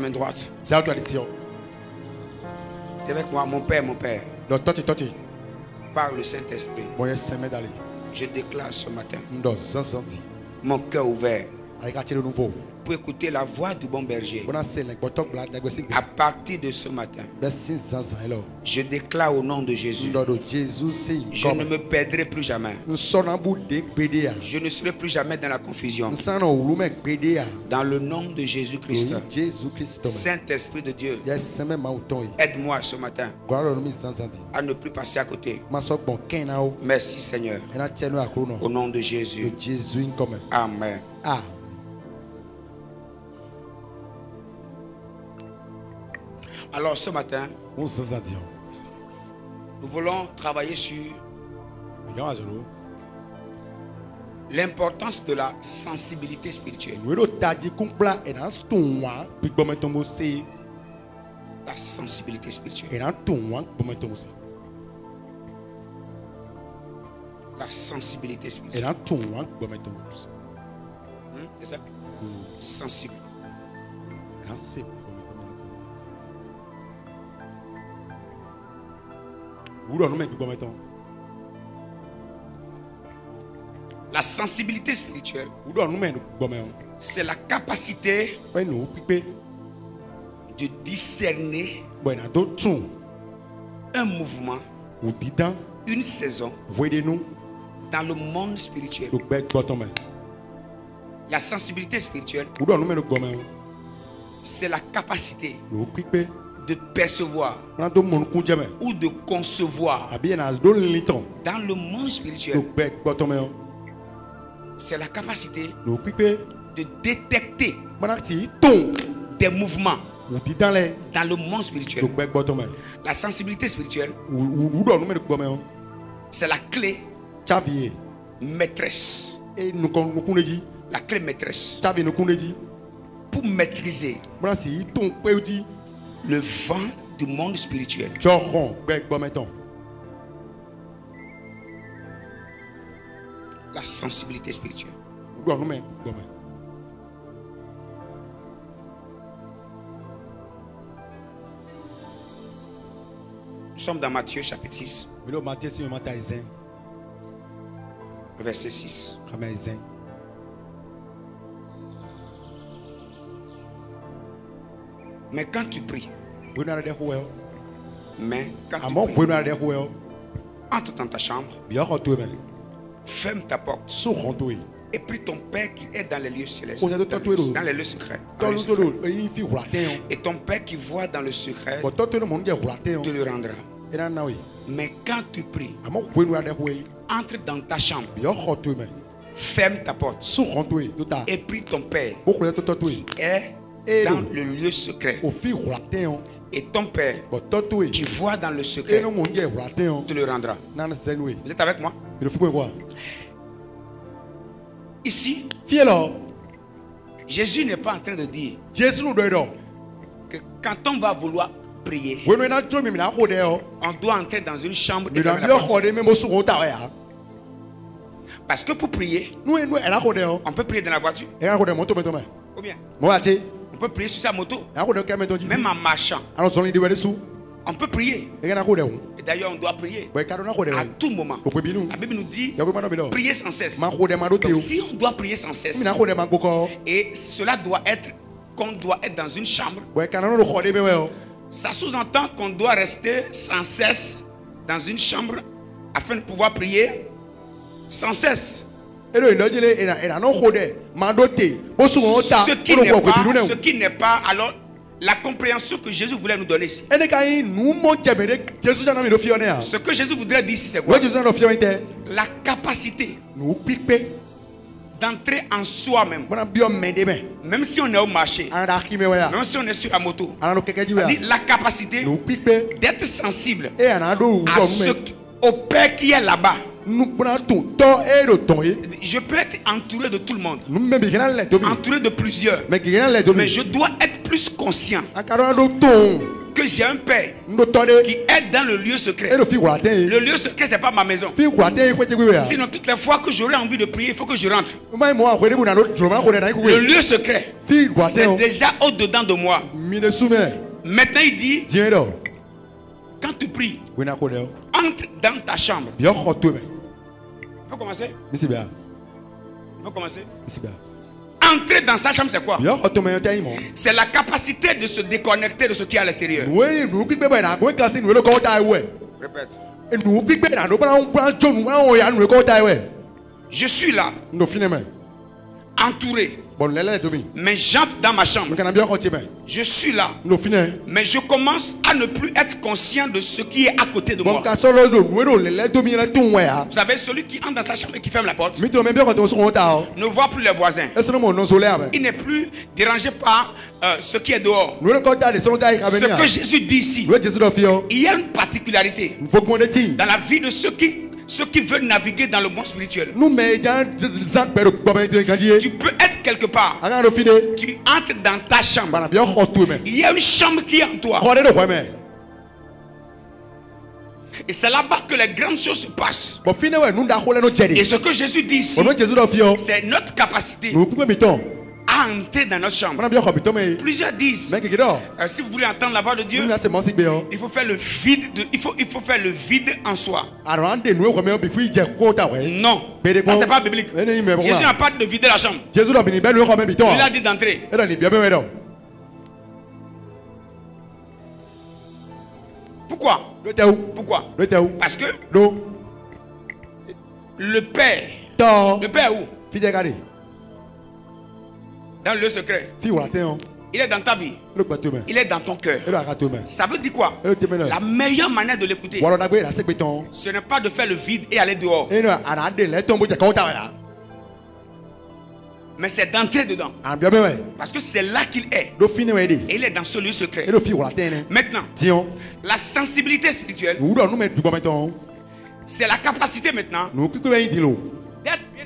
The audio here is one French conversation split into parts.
ta main droite. C'est à toi de dire. T'es avec moi, mon Père, mon Père. Donc, toi, tu Par le Saint-Esprit, es semé d'aller. je déclare ce matin Nous sommes senti. mon cœur ouvert Avec le nouveau. pour écouter la voix du bon berger. À À partir de ce matin, je déclare au nom de Jésus, je ne me perdrai plus jamais. Je ne serai plus jamais dans la confusion. Dans le nom de Jésus-Christ, Saint-Esprit de Dieu, aide-moi ce matin à ne plus passer à côté. Merci Seigneur. Au nom de Jésus. Amen. Ah. Alors ce matin, nous voulons travailler sur l'importance de la sensibilité spirituelle. La sensibilité spirituelle. La sensibilité spirituelle. C'est ça? Sensible. La sensibilité spirituelle, c'est la capacité de discerner un mouvement, une saison dans le monde spirituel. La sensibilité spirituelle, c'est la capacité de percevoir ou de concevoir dans le monde spirituel. C'est la capacité de détecter des mouvements dans le monde spirituel. La sensibilité spirituelle, c'est la clé maîtresse. La clé maîtresse pour maîtriser le vent du monde spirituel. La sensibilité spirituelle. Nous sommes dans Matthieu chapitre 6, verset 6. Mais quand tu pries, entre dans ta chambre, ferme ta porte et prie ton Père qui est dans les lieux célestes, dans les lieux secrets. Et ton Père qui voit dans le secret te le rendra. Mais quand tu pries, entre dans ta chambre, ferme ta porte et prie ton Père qui est dans le lieu secret. Et ton Père qui voit dans le secret te le rendra. Vous êtes avec moi? Ici, Jésus n'est pas en train de dire que quand on va vouloir prier, on doit entrer dans une chambre et fermer la porte. Parce que pour prier, on peut prier dans la voiture. Ou bien on peut prier sur sa moto. Même en marchant, on peut prier. Et d'ailleurs, on doit prier à tout moment. La Bible nous dit prier sans cesse. Donc si on doit prier sans cesse, et cela doit être qu'on doit être dans une chambre, ça sous-entend qu'on doit rester sans cesse dans une chambre afin de pouvoir prier sans cesse. Ce qui n'est pas alors la compréhension que Jésus voulait nous donner ici. Ce que Jésus voudrait dire ici, c'est quoi? La capacité d'entrer en soi-même. Même si on est au marché, même si on est sur la moto, la capacité d'être sensible au Père qui est là-bas. Je peux être entouré de tout le monde, entouré de plusieurs, mais je dois être plus conscient que que j'ai un père qui est dans le lieu secret. Le lieu secret, c'est pas ma maison. Sinon, toutes les fois que j'aurai envie de prier, il faut que je rentre. Le lieu secret, c'est déjà au-dedans de moi. Maintenant, il dit, quand tu pries, entre dans ta chambre. Il faut commencer. Il faut commencer. Entrer dans sa chambre, c'est quoi? C'est la capacité de se déconnecter de ce qui est à l'extérieur. Répète. Je suis là, entouré, mais j'entre dans ma chambre. Je suis là, mais je commence à ne plus être conscient de ce qui est à côté de moi. Vous savez, celui qui entre dans sa chambre et qui ferme la porte ne voit plus les voisins. Il n'est plus dérangé par ce qui est dehors. Ce que Jésus dit ici, il y a une particularité dans la vie de ceux qui veulent naviguer dans le monde spirituel. Tu peux être quelque part. Tu entres dans ta chambre. Il y a une chambre qui est en toi. Et c'est là-bas que les grandes choses se passent. Et ce que Jésus dit ici, c'est notre capacité à entrer dans notre chambre. Plusieurs disent, si vous voulez entendre la voix de Dieu, il faut faire le vide il faut faire le vide en soi. Non, ça c'est pas biblique. Jésus n'a pas de vider la chambre. Il a dit d'entrer. Pourquoi? Parce que le Père où? Dans le secret. Il est dans ta vie. Il est dans ton cœur. Ça veut dire quoi? La meilleure manière de l'écouter, ce n'est pas de faire le vide et aller dehors, mais c'est d'entrer dedans. Parce que c'est là qu'il est. Et il est dans ce lieu secret. Maintenant, la sensibilité spirituelle, c'est la capacité maintenant d'être bien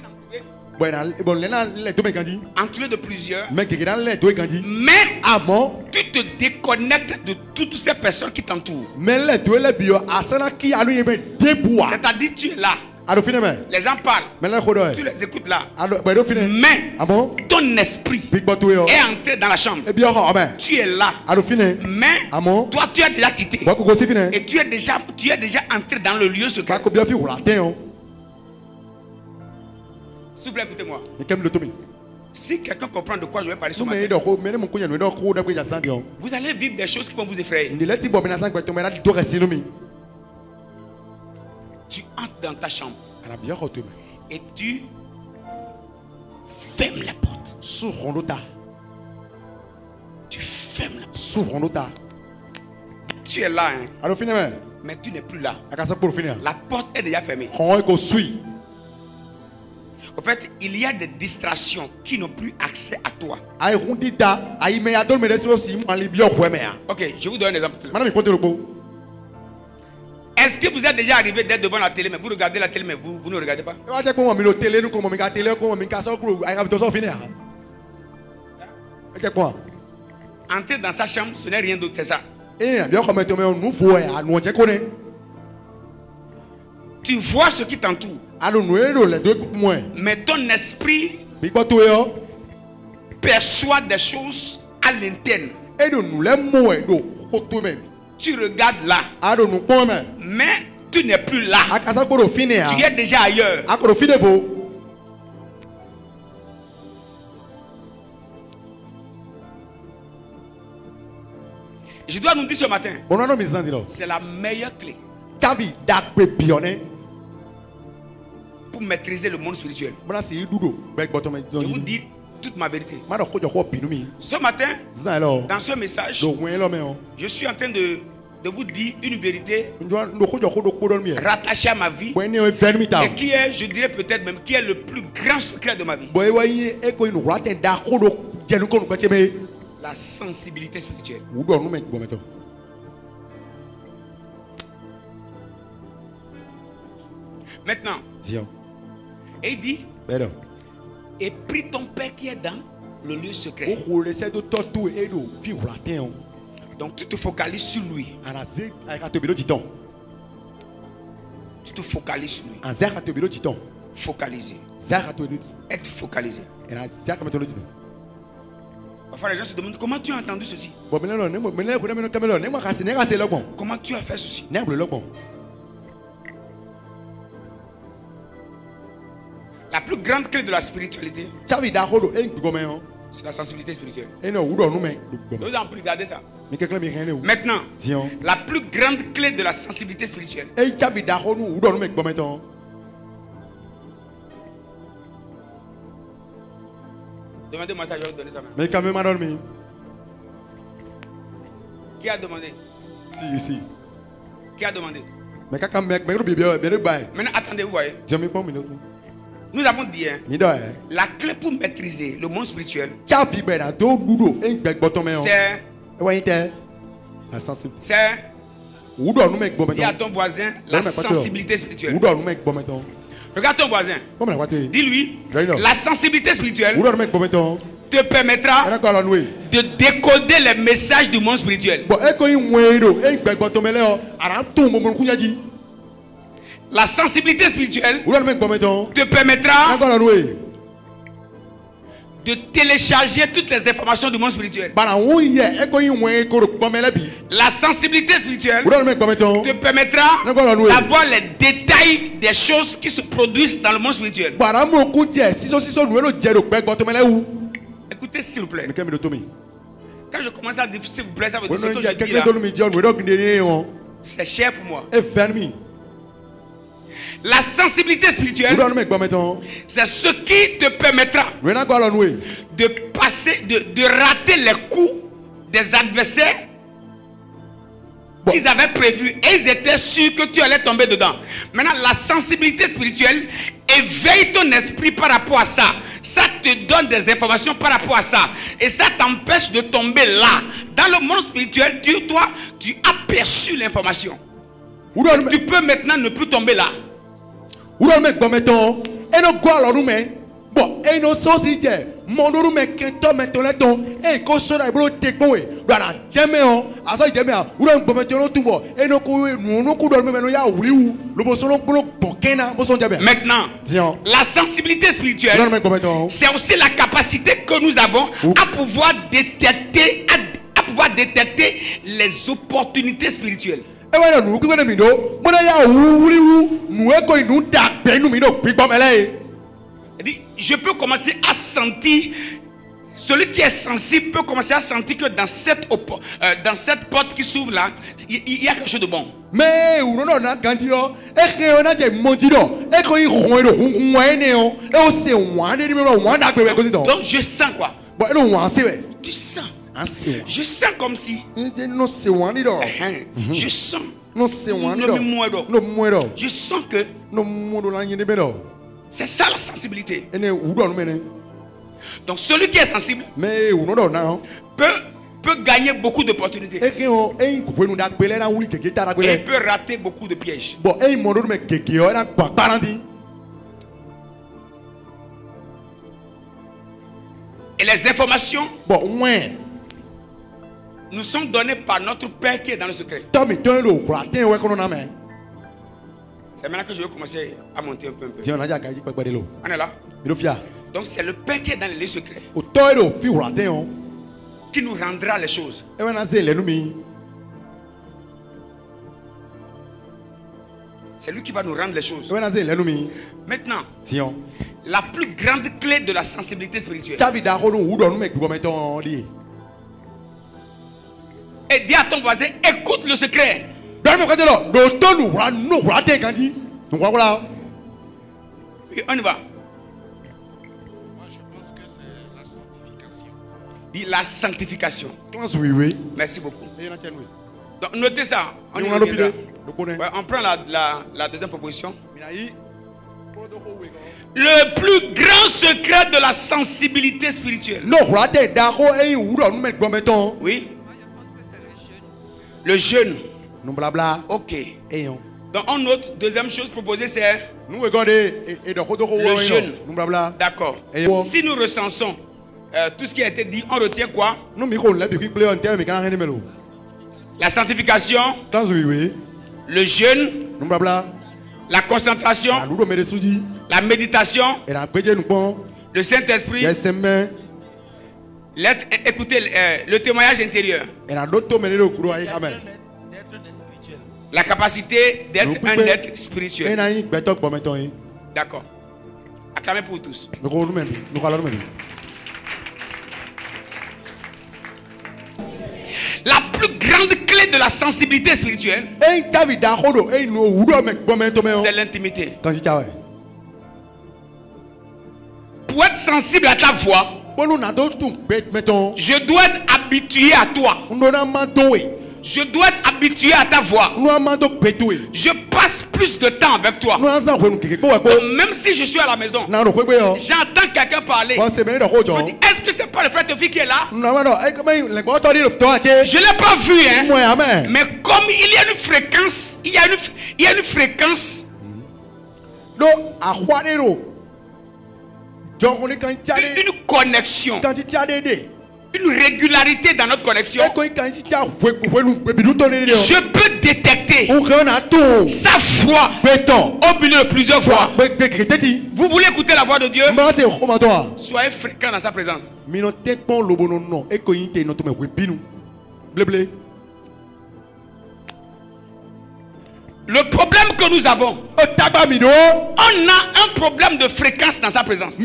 entouré de plusieurs, mais tu te déconnectes de toutes ces personnes qui t'entourent. C'est-à-dire tu es là, les gens parlent, tu les écoutes là, mais ton esprit est entré dans la chambre. Tu es là, mais toi tu as déjà quitté et tu es déjà entré dans le lieu secret. S'il vous plaît, écoutez-moi. Si quelqu'un comprend de quoi je vais parler ce matin, vous allez vivre des choses qui vont vous effrayer. Tu entres dans ta chambre et tu fermes la porte. Tu fermes la porte. Tu es là, hein? Mais tu n'es plus là. La porte est déjà fermée. En fait, il y a des distractions qui n'ont plus accès à toi. Ok, je vous donne un exemple. Est-ce que vous êtes déjà arrivé d'être devant la télé, mais vous regardez la télé, mais vous ne regardez pas? Entrer dans sa chambre, ce n'est rien d'autre, c'est ça. Tu vois ce qui t'entoure, mais ton esprit perçoit des choses à l'interne. Tu regardes là, mais tu n'es plus là. Tu es déjà ailleurs. Je dois nous dire ce matin, c'est la meilleure clé pour maîtriser le monde spirituel. Je vous dis toute ma vérité. Ce matin, dans ce message, je suis en train de vous dire une vérité rattachée à ma vie et qui est, je dirais peut-être même, qui est le plus grand secret de ma vie. La sensibilité spirituelle. Maintenant, et il dit, et prie ton Père qui est dans le lieu secret. Donc tu te focalises sur lui. Tu te focalises sur lui. Focaliser. Être focalisé. Parfois les gens se demandent comment tu as entendu ceci. Comment tu as fait ceci. La plus grande clé de la spiritualité, c'est la sensibilité spirituelle. Nous avons pu regarder ça. Maintenant, la plus grande clé de la sensibilité spirituelle, demandez-moi ça, je vais vous donner ça. Qui a demandé? Si. Qui a demandé? Maintenant, attendez, vous voyez. Nous avons dit, la clé pour maîtriser le monde spirituel, c'est dis à ton voisin la sensibilité spirituelle. Regarde ton voisin. Dis-lui, la sensibilité spirituelle te permettra de décoder les messages du monde spirituel. La sensibilité spirituelle te permettra de télécharger toutes les informations du monde spirituel. La sensibilité spirituelle te permettra d'avoir les détails des choses qui se produisent dans le monde spirituel. Écoutez s'il vous plaît. Quand je commence à dire s'il vous plaît, ça veut dire ce que je dis là, c'est cher pour moi. La sensibilité spirituelle, c'est ce qui te permettra de passer, de rater les coups des adversaires qu'ils avaient prévus et ils étaient sûrs que tu allais tomber dedans. Maintenant, la sensibilité spirituelle éveille ton esprit par rapport à ça. Ça te donne des informations par rapport à ça. Et ça t'empêche de tomber là. Dans le monde spirituel, toi, tu as perçu l'information. Tu peux maintenant ne plus tomber là. Bon, et maintenant, la sensibilité spirituelle, c'est aussi la capacité que nous avons à pouvoir détecter, les opportunités spirituelles. Je peux commencer à sentir, celui qui est sensible peut commencer à sentir que dans cette porte qui s'ouvre là, il y a quelque chose de bon. Donc je sens quoi? Tu sens. Je sens comme si je sens. Je sens que c'est ça la sensibilité. Donc celui qui est sensible peut gagner beaucoup d'opportunités. Et peut rater beaucoup de pièges. Et les informations nous sont données par notre Père qui est dans le secret. C'est maintenant que je vais commencer à monter un peu. On est là. Donc c'est le Père qui est dans les lieux secrets qui nous rendra les choses. C'est lui qui va nous rendre les choses. Maintenant, la plus grande clé de la sensibilité spirituelle. Et dis à ton voisin, écoute le secret. Oui, on y va. Moi, je pense que c'est la sanctification. Dis la sanctification. Merci beaucoup. Donc, notez ça. On prend la deuxième proposition. Le plus grand secret de la sensibilité spirituelle. Oui. Le jeûne. Ok. Donc on note, deuxième chose proposée, c'est le jeûne. D'accord. Si nous recensons tout ce qui a été dit, on retient quoi? La sanctification, le jeûne, la concentration, la méditation, le Saint-Esprit, écoutez le témoignage intérieur, la capacité d'être un être spirituel. D'accord. Acclamez pour tous. La plus grande clé de la sensibilité spirituelle, c'est l'intimité. Pour être sensible à ta voix, je dois être habitué à toi. Je dois être habitué à ta voix. Je passe plus de temps avec toi. Donc, même si je suis à la maison, j'entends quelqu'un parler. Je me dis, est-ce que c'est pas le frère Théophile qui est là? Je ne l'ai pas vu, hein? Mais comme il y a une fréquence, il y a une fréquence, une connexion, une régularité dans notre connexion. Je peux détecter sa foi au milieu de plusieurs voix. Vous voulez écouter la voix de Dieu? Soyez fréquent dans sa présence. Le problème que nous avons, on a un problème de fréquence dans sa présence.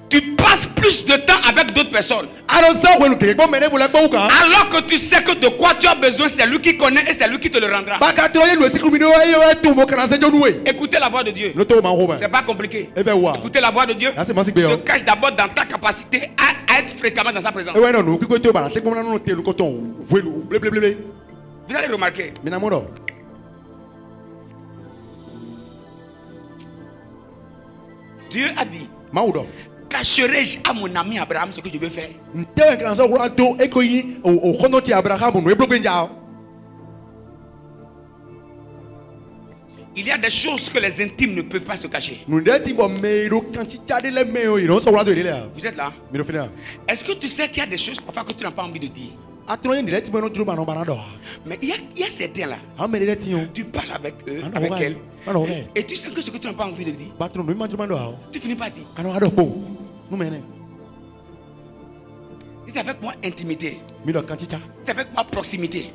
Tu passes plus de temps avec d'autres personnes. Alors que tu sais que de quoi tu as besoin, c'est lui qui connaît et c'est lui qui te le rendra. Écoutez la voix de Dieu. C'est pas compliqué. Écoutez la voix de Dieu se cache d'abord dans ta capacité à être fréquemment dans sa présence. Vous allez remarquer. Dieu a dit, cacherai-je à mon ami Abraham ce que je veux faire? Il y a des choses que les intimes ne peuvent pas se cacher. Vous êtes là? Est-ce que tu sais qu'il y a des choses parfois que tu n'as pas envie de dire? Mais il y a certains là, tu parles avec eux, avec elles, et tu sens que ce que tu n'as pas envie de dire, tu finis par dire. Dites avec moi intimité. Dites avec moi proximité.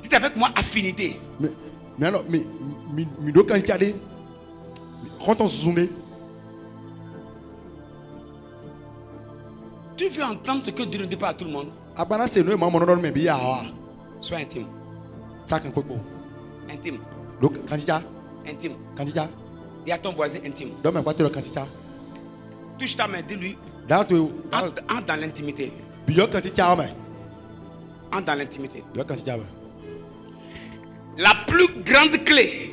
Dites avec moi affinité. Tu veux entendre ce que Dieu ne dit pas à tout le monde? Sois intime. Intime. Intime. Dis à ton voisin intime. Touche ta main, dis-lui. Entre dans l'intimité. Entre dans l'intimité. La plus grande clé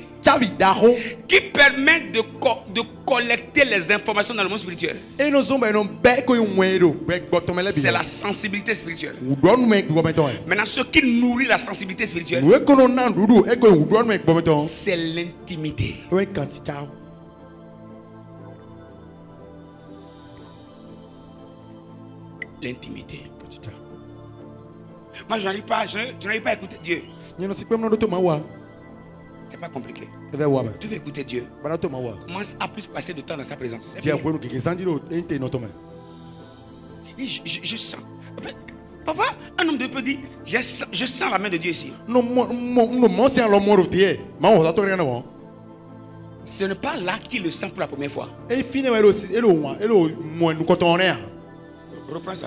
qui permet de collecter les informations dans le monde spirituel, c'est la sensibilité spirituelle. Maintenant, ce qui nourrit la sensibilité spirituelle, c'est l'intimité. L'intimité. Moi, je n'arrive pas à écouter Dieu. C'est pas compliqué. Tu veux écouter Dieu. Commence à plus passer de temps dans sa présence. Je sens. En fait, parfois, un homme de Dieu peut dire, je sens la main de Dieu ici. Ce n'est pas là qu'il le sent pour la première fois. Reprends ça.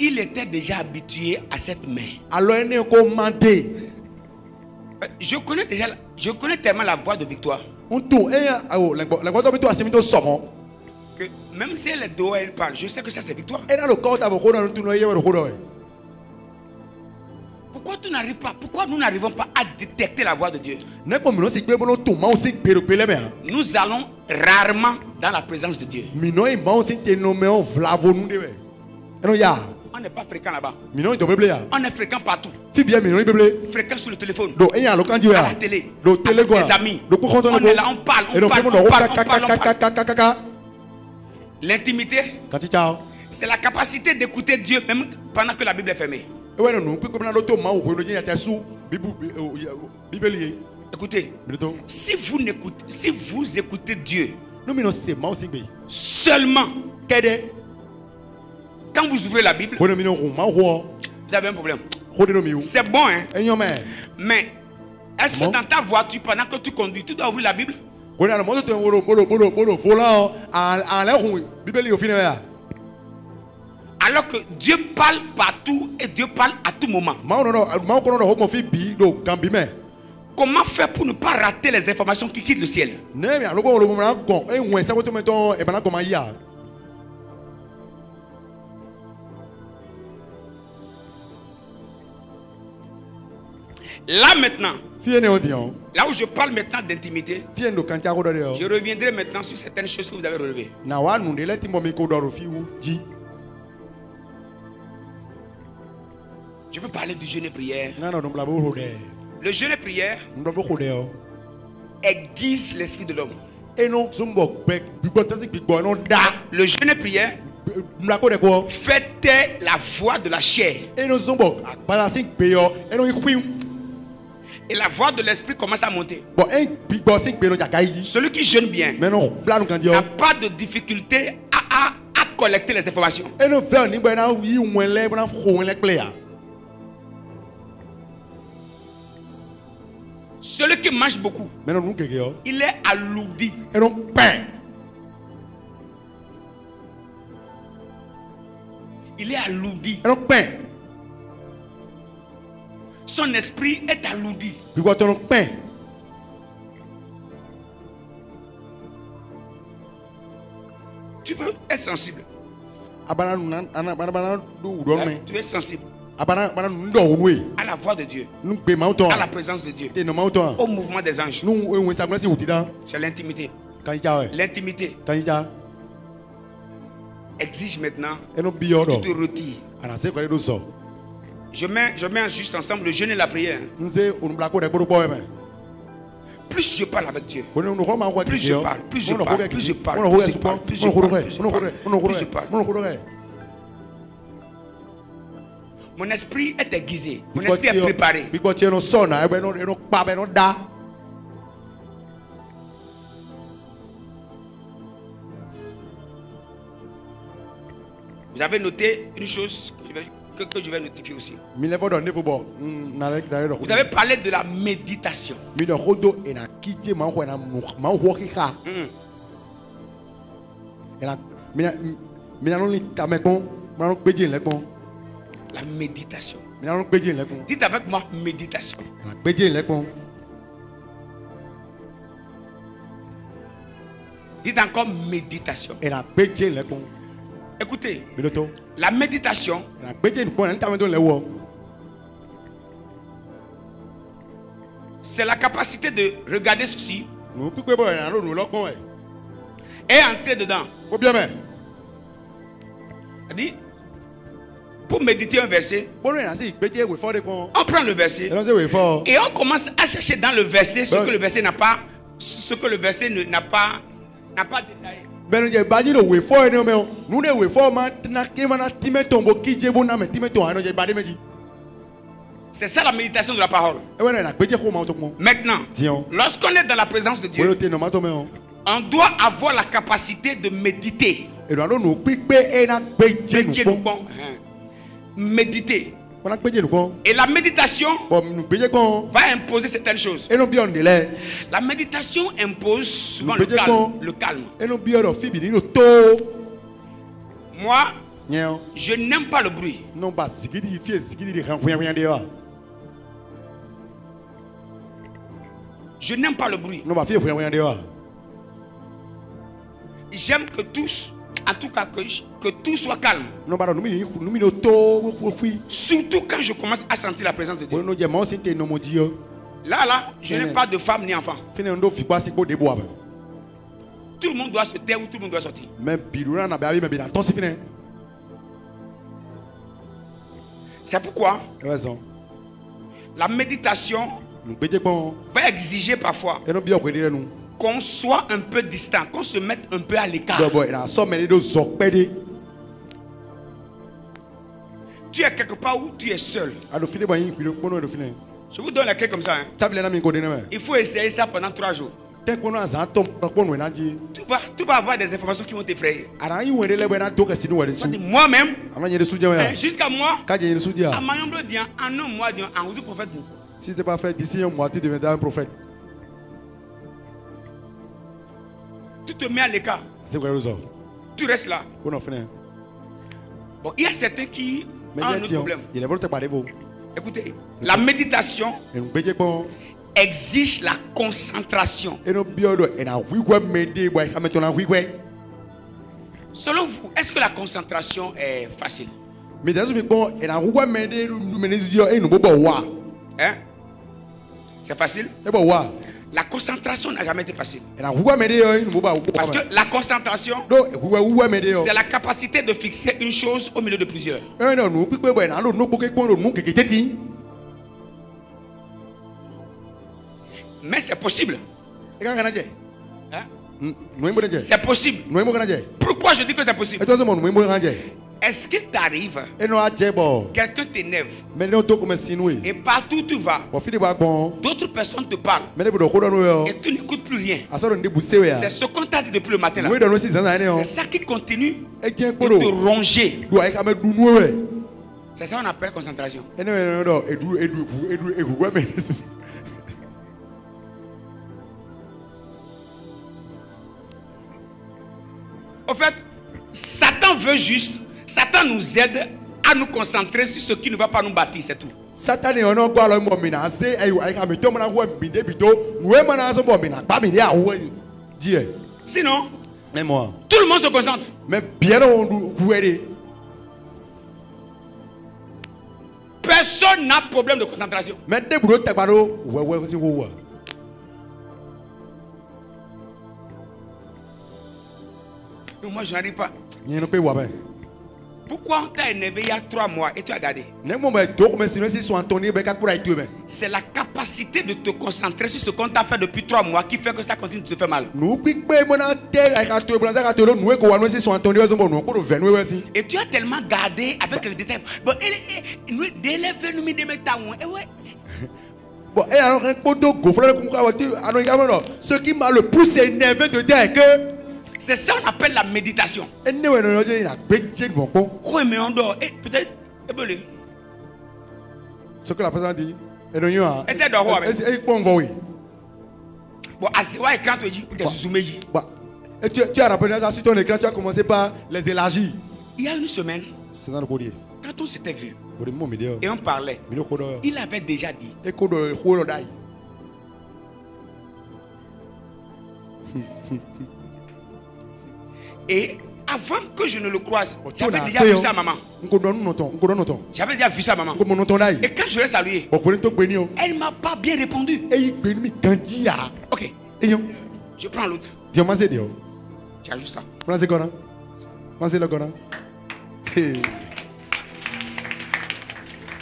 Il était déjà habitué à cette main. Je connais tellement la voix de Victoire que même si elle est dehors, elle parle. Je sais que ça c'est Victoire. Pourquoi tu n'arrives pas? Pourquoi nous n'arrivons pas à détecter la voix de Dieu? Nous allons rarement dans la présence de Dieu. On n'est pas fréquent là-bas. On est fréquent partout. Fréquent sur le téléphone. À la télé. Avec des amis. On est là, on parle. L'intimité, c'est la capacité d'écouter Dieu même pendant que la Bible est fermée. Écoutez, si vous écoutez Dieu seulement quand vous ouvrez la Bible, vous avez un problème. C'est bon, hein? Mais est-ce que dans ta voiture, pendant que tu conduis, tu dois ouvrir la Bible? Alors que Dieu parle partout et Dieu parle à tout moment. Comment faire pour ne pas rater les informations qui quittent le ciel? Là maintenant, là où je parle maintenant d'intimité, je reviendrai maintenant sur certaines choses que vous avez relevées. Je peux parler du jeûne et prière. Le jeûne et prière aiguise l'esprit de l'homme. Le jeûne et prière fait taire la voix de la chair. Et la voix de l'esprit commence à monter. Celui qui jeûne bien n'a pas de difficulté à collecter les informations. Celui qui mange beaucoup, il est alourdi. Il est alourdi. Son esprit est alourdi. Tu veux être sensible. Tu es sensible à la voix de Dieu, à la présence de Dieu, au mouvement des anges. C'est l'intimité. L'intimité exige maintenant que tu te retires. Je mets juste ensemble le jeûne et la prière. Plus je parle avec Dieu, plus je parle, plus je parle, plus je parle, plus je parle, plus je parle, plus je parle. Mon esprit est aiguisé, mon esprit est préparé. Vous avez noté une chose que je vais notifier aussi. Vous avez parlé de la méditation. La méditation. Dites avec moi méditation. Dites encore méditation. Écoutez, la méditation c'est la capacité de regarder ceci et entrer dedans. Dit, pour méditer un verset, on prend le verset et on commence à chercher dans le verset ce que le verset n'a pas, n'a pas détaillé. C'est ça la méditation de la parole. Maintenant, lorsqu'on est dans la présence de Dieu, on doit avoir la capacité de méditer. Méditer. Et la méditation va imposer certaines choses. La méditation impose souvent le calme. Moi, je n'aime pas le bruit. Je n'aime pas le bruit. J'aime que tous, en tout cas que tout soit calme. Surtout quand je commence à sentir la présence de Dieu. Là, je n'ai pas de femme ni enfant. Tout le monde doit se taire ou tout le monde doit sortir. C'est pourquoi la méditation va exiger parfois qu'on soit un peu distant, qu'on se mette un peu à l'écart. Tu es quelque part où tu es seul. Je vous donne la clé comme ça. Hein. Il faut essayer ça pendant 3 jours. Tu vas avoir des informations qui vont t'effrayer. Moi-même, jusqu'à moi, en un mois, en route prophète. Si tu n'es pas fait d'ici un mois, tu deviendras un prophète. Tu te mets à l'écart. Tu restes là. Bon, il y a certains qui ont un autre problème. Écoutez, la méditation exige la concentration. Selon vous, est-ce que la concentration est facile? Hein? C'est facile? La concentration n'a jamais été facile. Parce que la concentration, c'est la capacité de fixer une chose au milieu de plusieurs. Mais c'est possible. Hein? C'est possible. Pourquoi je dis que c'est possible? Est-ce qu'il t'arrive, quelqu'un t'énerve, et partout où tu vas, d'autres personnes te parlent, et tu n'écoutes plus rien? C'est ce qu'on t'a dit depuis le matin là. C'est ça qui continue de te ronger. C'est ça qu'on appelle concentration. En fait, Satan veut juste, Satan nous aide à nous concentrer sur ce qui ne va pas nous bâtir, c'est tout. Sinon, tout le monde se concentre. Personne n'a problème de concentration. Non, moi je n'arrive pas. Pourquoi on t'a énervé il y a 3 mois et tu as gardé? C'est la capacité de te concentrer sur ce qu'on t'a fait depuis 3 mois qui fait que ça continue de te faire mal. Et tu as tellement gardé avec le détail. Bon, ce qui m'a le plus énervé de dire que c'est ça qu'on appelle la méditation. Oui, mais on dort. Peut-être. Ce que la personne dit. Bon, à écran, tu dis, tu as rappelé ça sur ton écran, tu as commencé par les élargir. Il y a une semaine, quand on s'était vu et on parlait, il avait déjà dit. Et avant que je ne le croise, j'avais déjà vu sa maman. J'avais déjà vu sa maman. Et quand je l'ai salué, elle ne m'a pas bien répondu. Ok. Je prends l'autre. J'ajuste ça.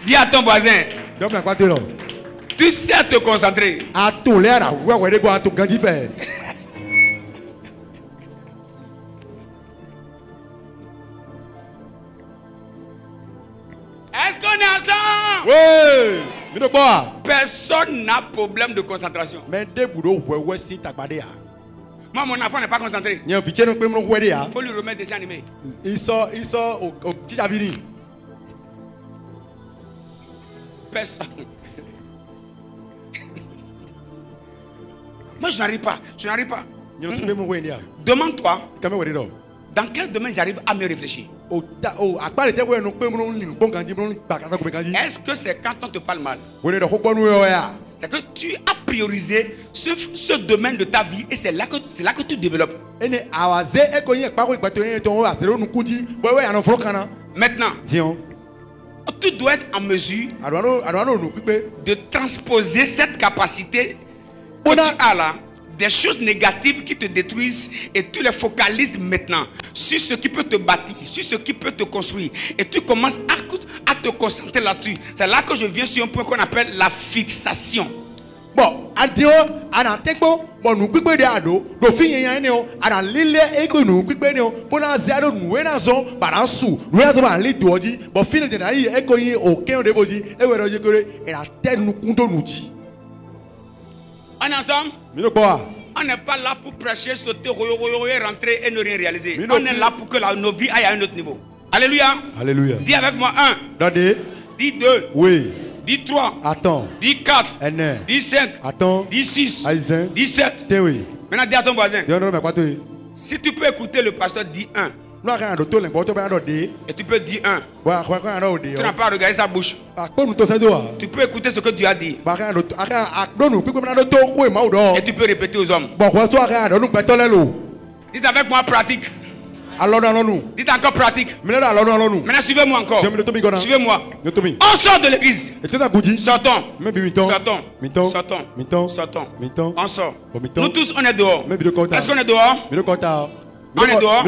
Dis à ton voisin, tu sais te concentrer. Est-ce qu'on est ensemble? Oui. Personne n'a problème de concentration. Moi, mon enfant n'est pas concentré. Il faut lui remettre des animés. Il sort au petit avini. Personne. Moi, je n'arrive pas. Demande-toi. Dans quel domaine j'arrive à me réfléchir? Est-ce que c'est quand on te parle mal? C'est que tu as priorisé ce domaine de ta vie et c'est là que tu développes. Maintenant, tu dois être en mesure de transposer cette capacité que tu as là des choses négatives qui te détruisent et tu les focalises maintenant sur ce qui peut te bâtir, sur ce qui peut te construire. Et tu commences à te concentrer là-dessus. C'est là que je viens sur un point qu'on appelle la fixation. Bon, adio, anatekbo, bon nous pique de ado, do fin yen yen ana lile eko nous pique de pour na zero nous na zon para sou, nous na zon ba li doji, bon fin de na yi eko yin aucun de voji, e we roje kore et la tête nous kunto nous ji. On est ensemble? On n'est pas là pour prêcher, sauter, rentrer et ne rien réaliser. On est là pour que nos vies aillent à un autre niveau. Alléluia. Alléluia. Dis avec moi 1. Dis 2. Oui. Dis 3. Attends. Dis 4. Dis 5. Attends. Dis 6. Aïzen. Dis 7. Oui. Maintenant dis à ton voisin. Si tu peux écouter le pasteur, dis 1. Et tu peux dire 1. Tu n'as pas à regarder sa bouche. Tu peux écouter ce que Dieu a dit. Et tu peux répéter aux hommes. Dites avec moi pratique. Dites encore pratique. Maintenant suivez-moi encore. Suivez-moi. On sort de l'église. Sortons. Sortons. On sort. Nous tous on est dehors. Est-ce qu'on est dehors? On est dehors.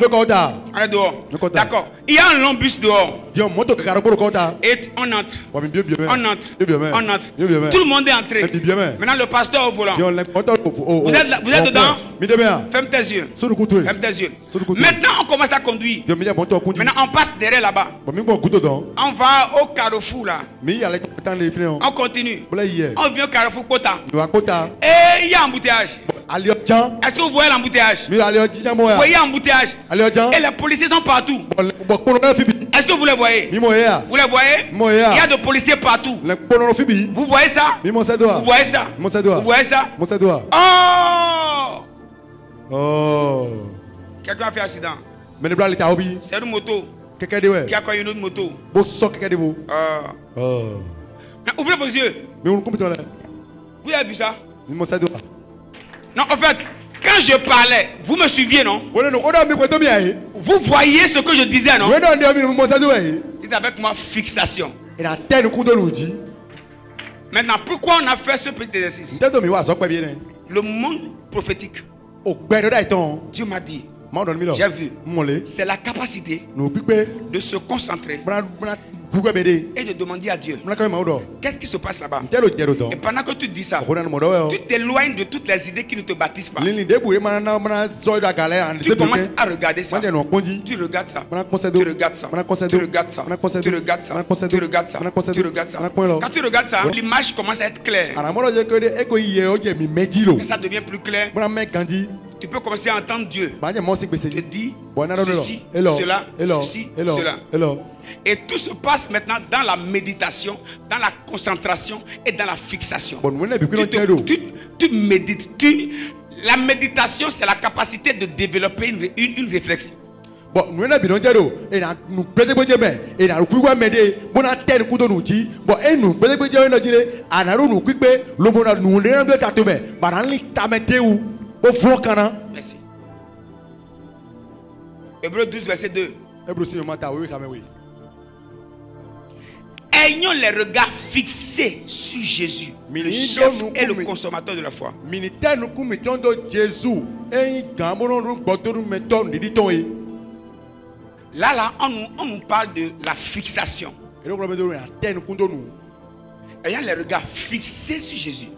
On est dehors. D'accord. Il y a un long bus dehors. Et on entre. On entre. Tout le monde est entré. Maintenant le pasteur au volant. Vous êtes dedans? Ferme tes yeux. Ferme tes yeux. Maintenant on commence à conduire. Maintenant on passe derrière là-bas. On va au carrefour là. On continue. On vient au carrefour Kota. Et il y a un embouteillage. Est-ce que vous voyez l'embouteillage? Vous voyez l'embouteillage? Et les policiers sont partout. Est-ce que vous les voyez? Vous les voyez? Il y a des policiers partout. Vous voyez ça? Vous voyez ça? Vous voyez ça? Oh! Quelqu'un a fait accident. C'est une moto qui a connu une autre moto. Ouvrez vos yeux. Vous avez vu ça? Non, en fait, quand je parlais, vous me suiviez, non? Vous voyez ce que je disais, non? Dites avec moi fixation. Maintenant, pourquoi on a fait ce petit exercice? Le monde prophétique, Dieu m'a dit, j'ai vu, c'est la capacité de se concentrer et de demander à Dieu qu'est-ce qui se passe là-bas. Et pendant que tu dis ça, tu t'éloignes de toutes les idées qui ne te bâtissent pas. Tu commences à regarder ça. Tu regardes ça. Tu regardes ça. Tu regardes ça. Tu regardes ça. Tu regardes ça. Tu regardes ça. Quand tu regardes ça, l'image commence à être claire. Et ça devient plus clair. Tu peux commencer à entendre Dieu te dit ceci, cela, ceci, cela. Et tout se passe maintenant dans la méditation, dans la concentration et dans la fixation. Tu médites. La méditation, c'est la capacité de développer une réflexion. Merci. Hébreux 12, verset 2. Ayons les regards fixés sur Jésus, le chef et le consommateur de la foi. Là, on nous parle de la fixation. Ayant les regards fixés sur Jésus.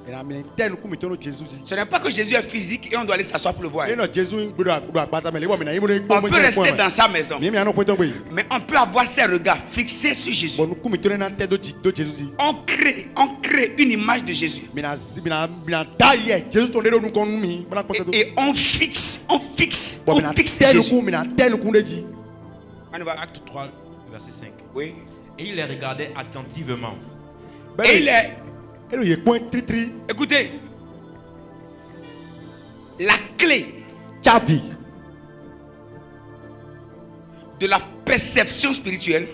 Ce n'est pas que Jésus est physique et on doit aller s'asseoir pour le voir. On peut rester dans sa maison, mais on peut avoir ses regards fixés sur Jésus. On crée une image de Jésus. Et on fixe Jésus. Acte 3, verset 5. Oui. Et il les regardait attentivement. Et il est. Écoutez, la clé de la perception spirituelle,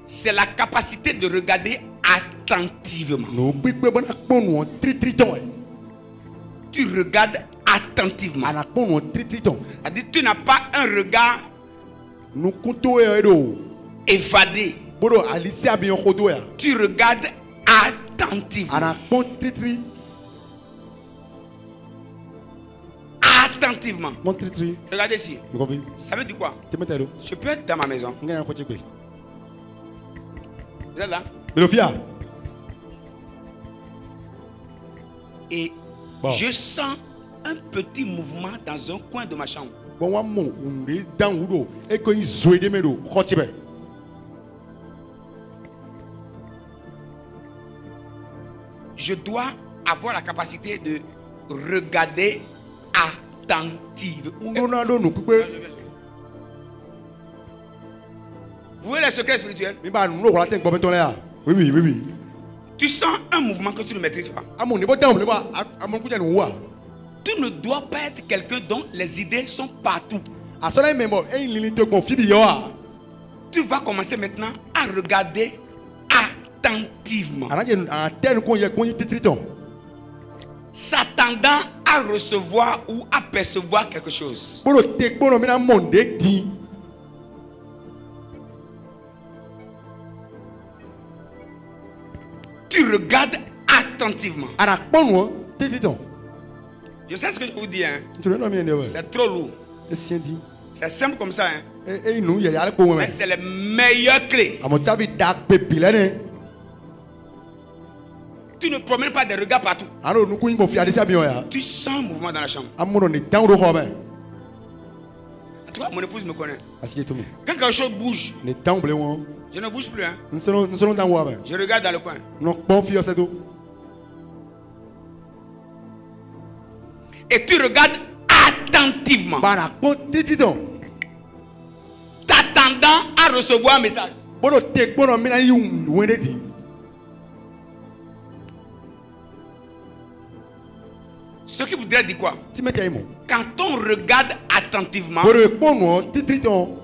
c'est la capacité de regarder attentivement. Tu regardes attentivement. C'est-à-dire, tu n'as pas un regard évadé. Tu regardes attentivement. Attentivement. Regardez ici. Ça veut dire quoi? Je peux être dans ma maison. Vous êtes là? Et je sens un petit mouvement dans un coin de ma chambre. Je dois avoir la capacité de regarder attentivement. Vous voyez les secrets spirituels? Oui. Tu sens un mouvement que tu ne maîtrises pas. Tu ne dois pas être quelqu'un dont les idées sont partout. Tu vas commencer maintenant à regarder attentivement, s'attendant à recevoir ou à percevoir quelque chose. Tu regardes attentivement. Je sais ce que je vous dis, hein. C'est trop lourd. C'est simple comme ça, hein. Mais c'est la meilleure clé. Tu ne promènes pas des regards partout. Tu sens un mouvement dans la chambre. En tout cas, mon épouse me connaît. Quand quelque chose bouge, je ne bouge plus, hein. Je regarde dans le coin. Et tu regardes attentivement, t'attendant à recevoir un message. Ce qui voudrait dire quoi? Quand on regarde attentivement,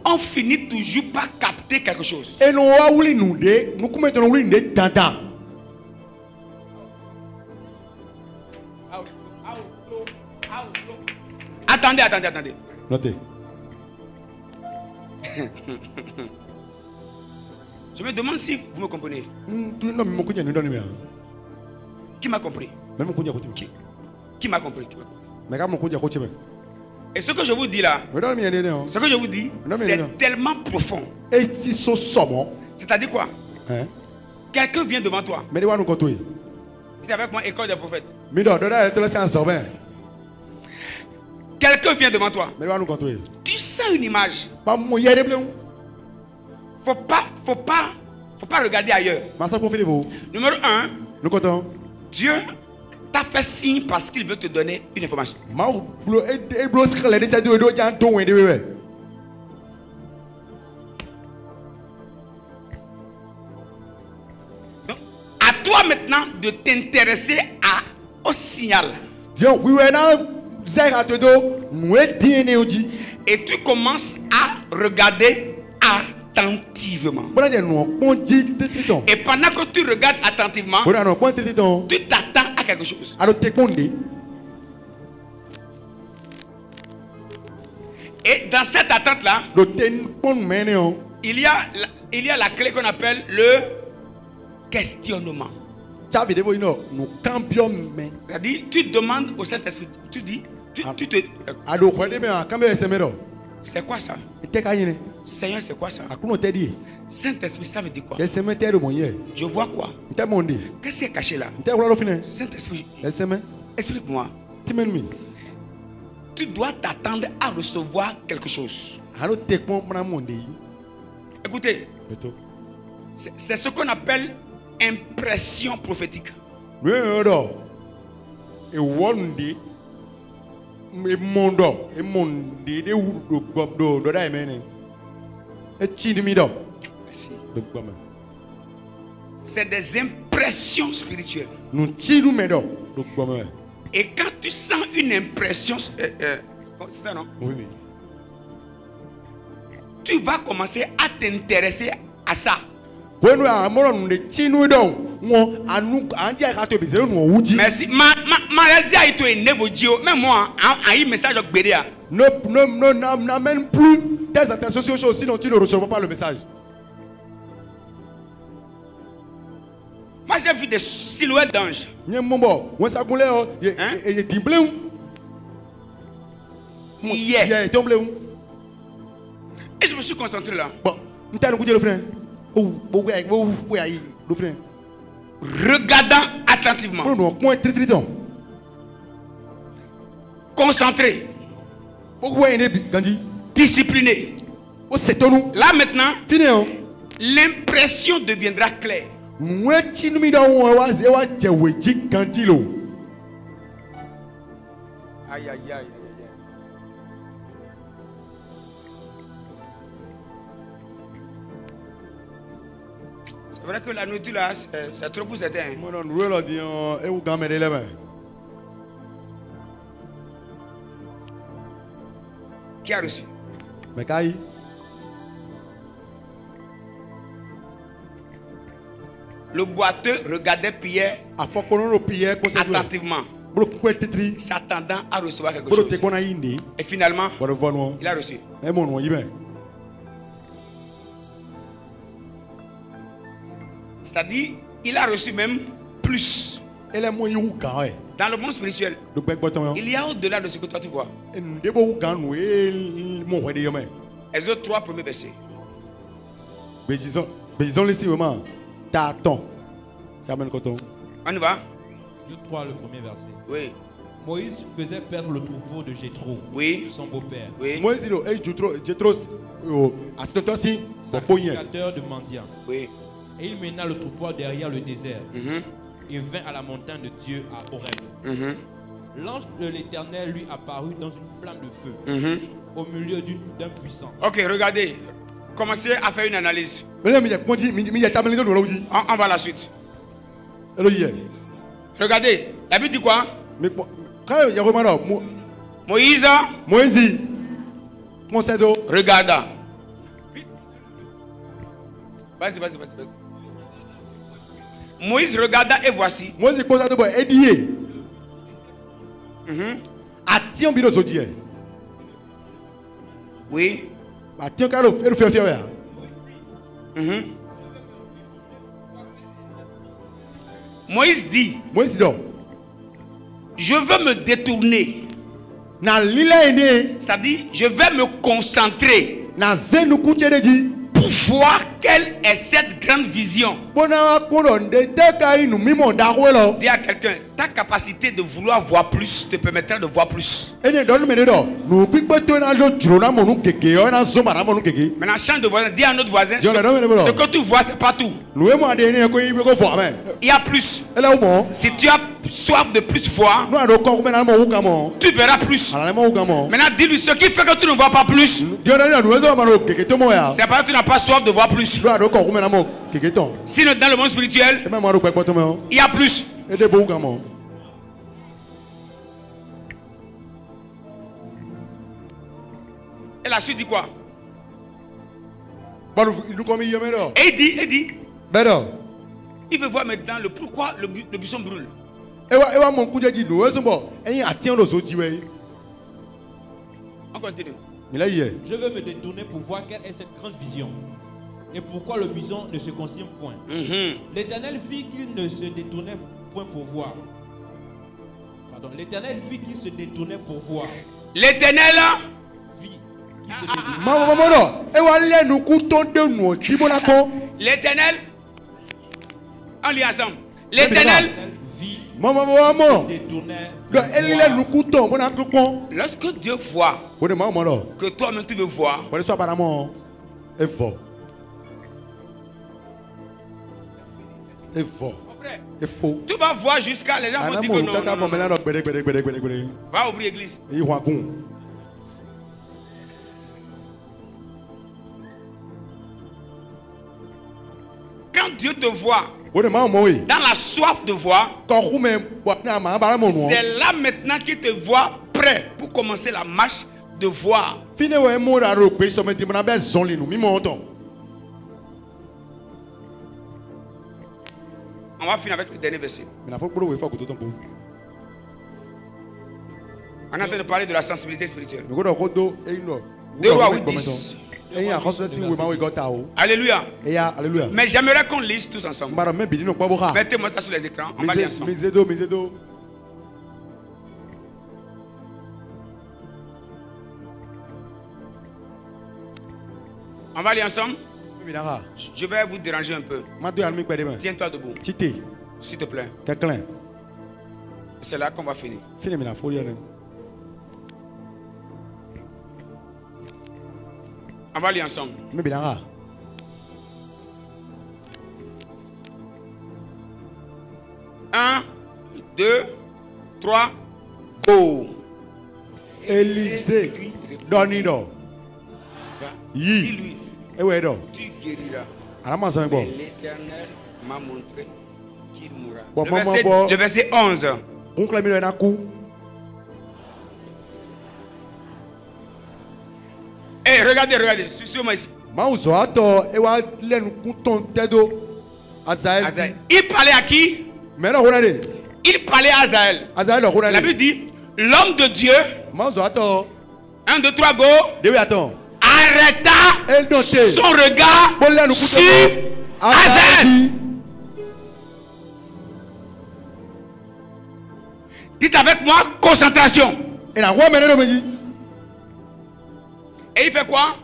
on finit toujours par capter quelque chose. Attendez. Notez. Je me demande si vous me comprenez. Qui m'a compris? Qui m'a compris? Et ce que je vous dis là, c'est tellement profond. C'est-à-dire quoi? Quelqu'un vient devant toi. C'est avec moi, école des prophètes. Quelqu'un vient devant toi. Tu sens une image. Faut pas regarder ailleurs. Numéro 1, Dieu t'a fait signe parce qu'il veut te donner une information. Donc, à toi maintenant de t'intéresser au signal. Et tu commences à regarder attentivement. Et pendant que tu regardes attentivement, tu t'attends à quelque chose. Et dans cette attente-là, il y a la clé qu'on appelle le questionnement. C'est-à-dire, tu demandes au Saint-Esprit, tu dis, c'est quoi ça? Seigneur, c'est quoi ça? Saint-Esprit, ça veut dire quoi? Je vois quoi? Qu'est-ce qui est caché là? Saint-Esprit, explique-moi. Tu dois t'attendre à recevoir quelque chose. Écoutez, c'est ce qu'on appelle impression prophétique. C'est des impressions spirituelles. Et quand tu sens une impression, c'est ça, non? Oui. Tu vas commencer à t'intéresser à ça. Merci. Même moi, un message. N'amène plus tes attentions sur choses, sinon tu ne recevras pas le message. Moi j'ai vu des silhouettes d'anges. Hier, et je me suis concentré là. Regardant attentivement. Concentré. Discipliné. Là maintenant, l'impression deviendra claire. Aïe, aïe, aïe. C'est vrai que la nourriture là, c'est trop pour certains. Qui a reçu? Le boiteux regardait Pierre attentivement, s'attendant à recevoir quelque chose. Et finalement, il a reçu. C'est-à-dire, il a reçu même plus. Dans le monde spirituel, il y a au-delà de ce que toi tu vois. Exode 3, premier verset. On y va? Exode 3, le premier verset. Oui. Moïse faisait perdre le troupeau de Jéthro, oui, son beau-père, oui, sacrificateur de mendiants. Oui. Et il mena le troupeau derrière le désert. Il vint à la montagne de Dieu à Horeb. L'ange de l'Éternel lui apparut dans une flamme de feu, au milieu d'un puissant. Ok, regardez. Commencez à faire une analyse. On va à la suite. Regardez, la Bible dit quoi? Moïse regarda. Vas-y. Moïse regarda et voici. Oui. Moïse dit, je veux me détourner. C'est-à-dire, je vais me concentrer pour voir quelle est cette grande vision. Dis à quelqu'un, ta capacité de vouloir voir plus te permettra de voir plus. Maintenant, change de voisin, dis à notre voisin, ce que tu vois, c'est pas tout. Il y a plus. Si tu as soif de plus voir, tu verras plus. Maintenant, dis-lui ce qui fait que tu ne vois pas plus. C'est parce que tu n'as pas soif de voir plus. Sinon, dans le monde spirituel, il y a plus. Et la suite dit quoi? Et il dit, il veut voir maintenant le pourquoi le buisson brûle. On continue. Je veux me détourner pour voir quelle est cette grande vision et pourquoi le buisson ne se consume point. L'Éternel vit qu'il ne se détournait point pour voir. Pardon, l'Éternel vit qu'il se détournait pour voir. L'Éternel vit qu'il se détournait. L'Éternel, on lit ensemble. L'Éternel vit lorsque Dieu voit que toi-même tu veux voir, tu vas voir jusqu'à les gens vont dire que non. Va ouvrir l'église. Quand Dieu te voit dans la soif de voir, c'est là maintenant qu'il te voit prêt pour commencer la marche de voir. On va finir avec le dernier verset. On est en train de parler de la sensibilité spirituelle. 2 Rois 8, 10. Alléluia. Mais j'aimerais qu'on lise tous ensemble. Mettez-moi ça sur les écrans. On va lire ensemble. On va aller ensemble. Je vais vous déranger un peu. Tiens-toi debout. S'il te plaît. C'est là qu'on va finir. On va aller ensemble. 1, 2, 3, go. Élysée. Donido. Dis-lui. Tu guériras. L'Éternel m'a montré qu'il mourra. Le verset 11. Hey, regardez, suis-moi ici. Il parlait à qui? Il parlait à Azaël. La Bible dit, l'homme de Dieu, 1, 2, 3, go, arrêta son regard sur Azaël. Dites avec moi, concentration. Et il fait quoi?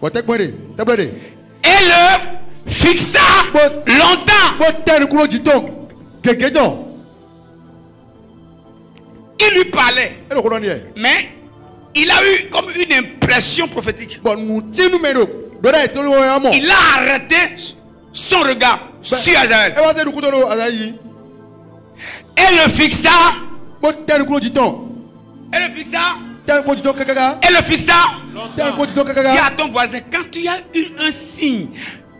Et le fixa longtemps. Il lui parlait. Mais il a eu comme une impression prophétique. Il a arrêté son regard sur Azaël. Et le fixa. Et le fixa. Et le fixa. Dis à ton voisin, quand tu as eu un signe,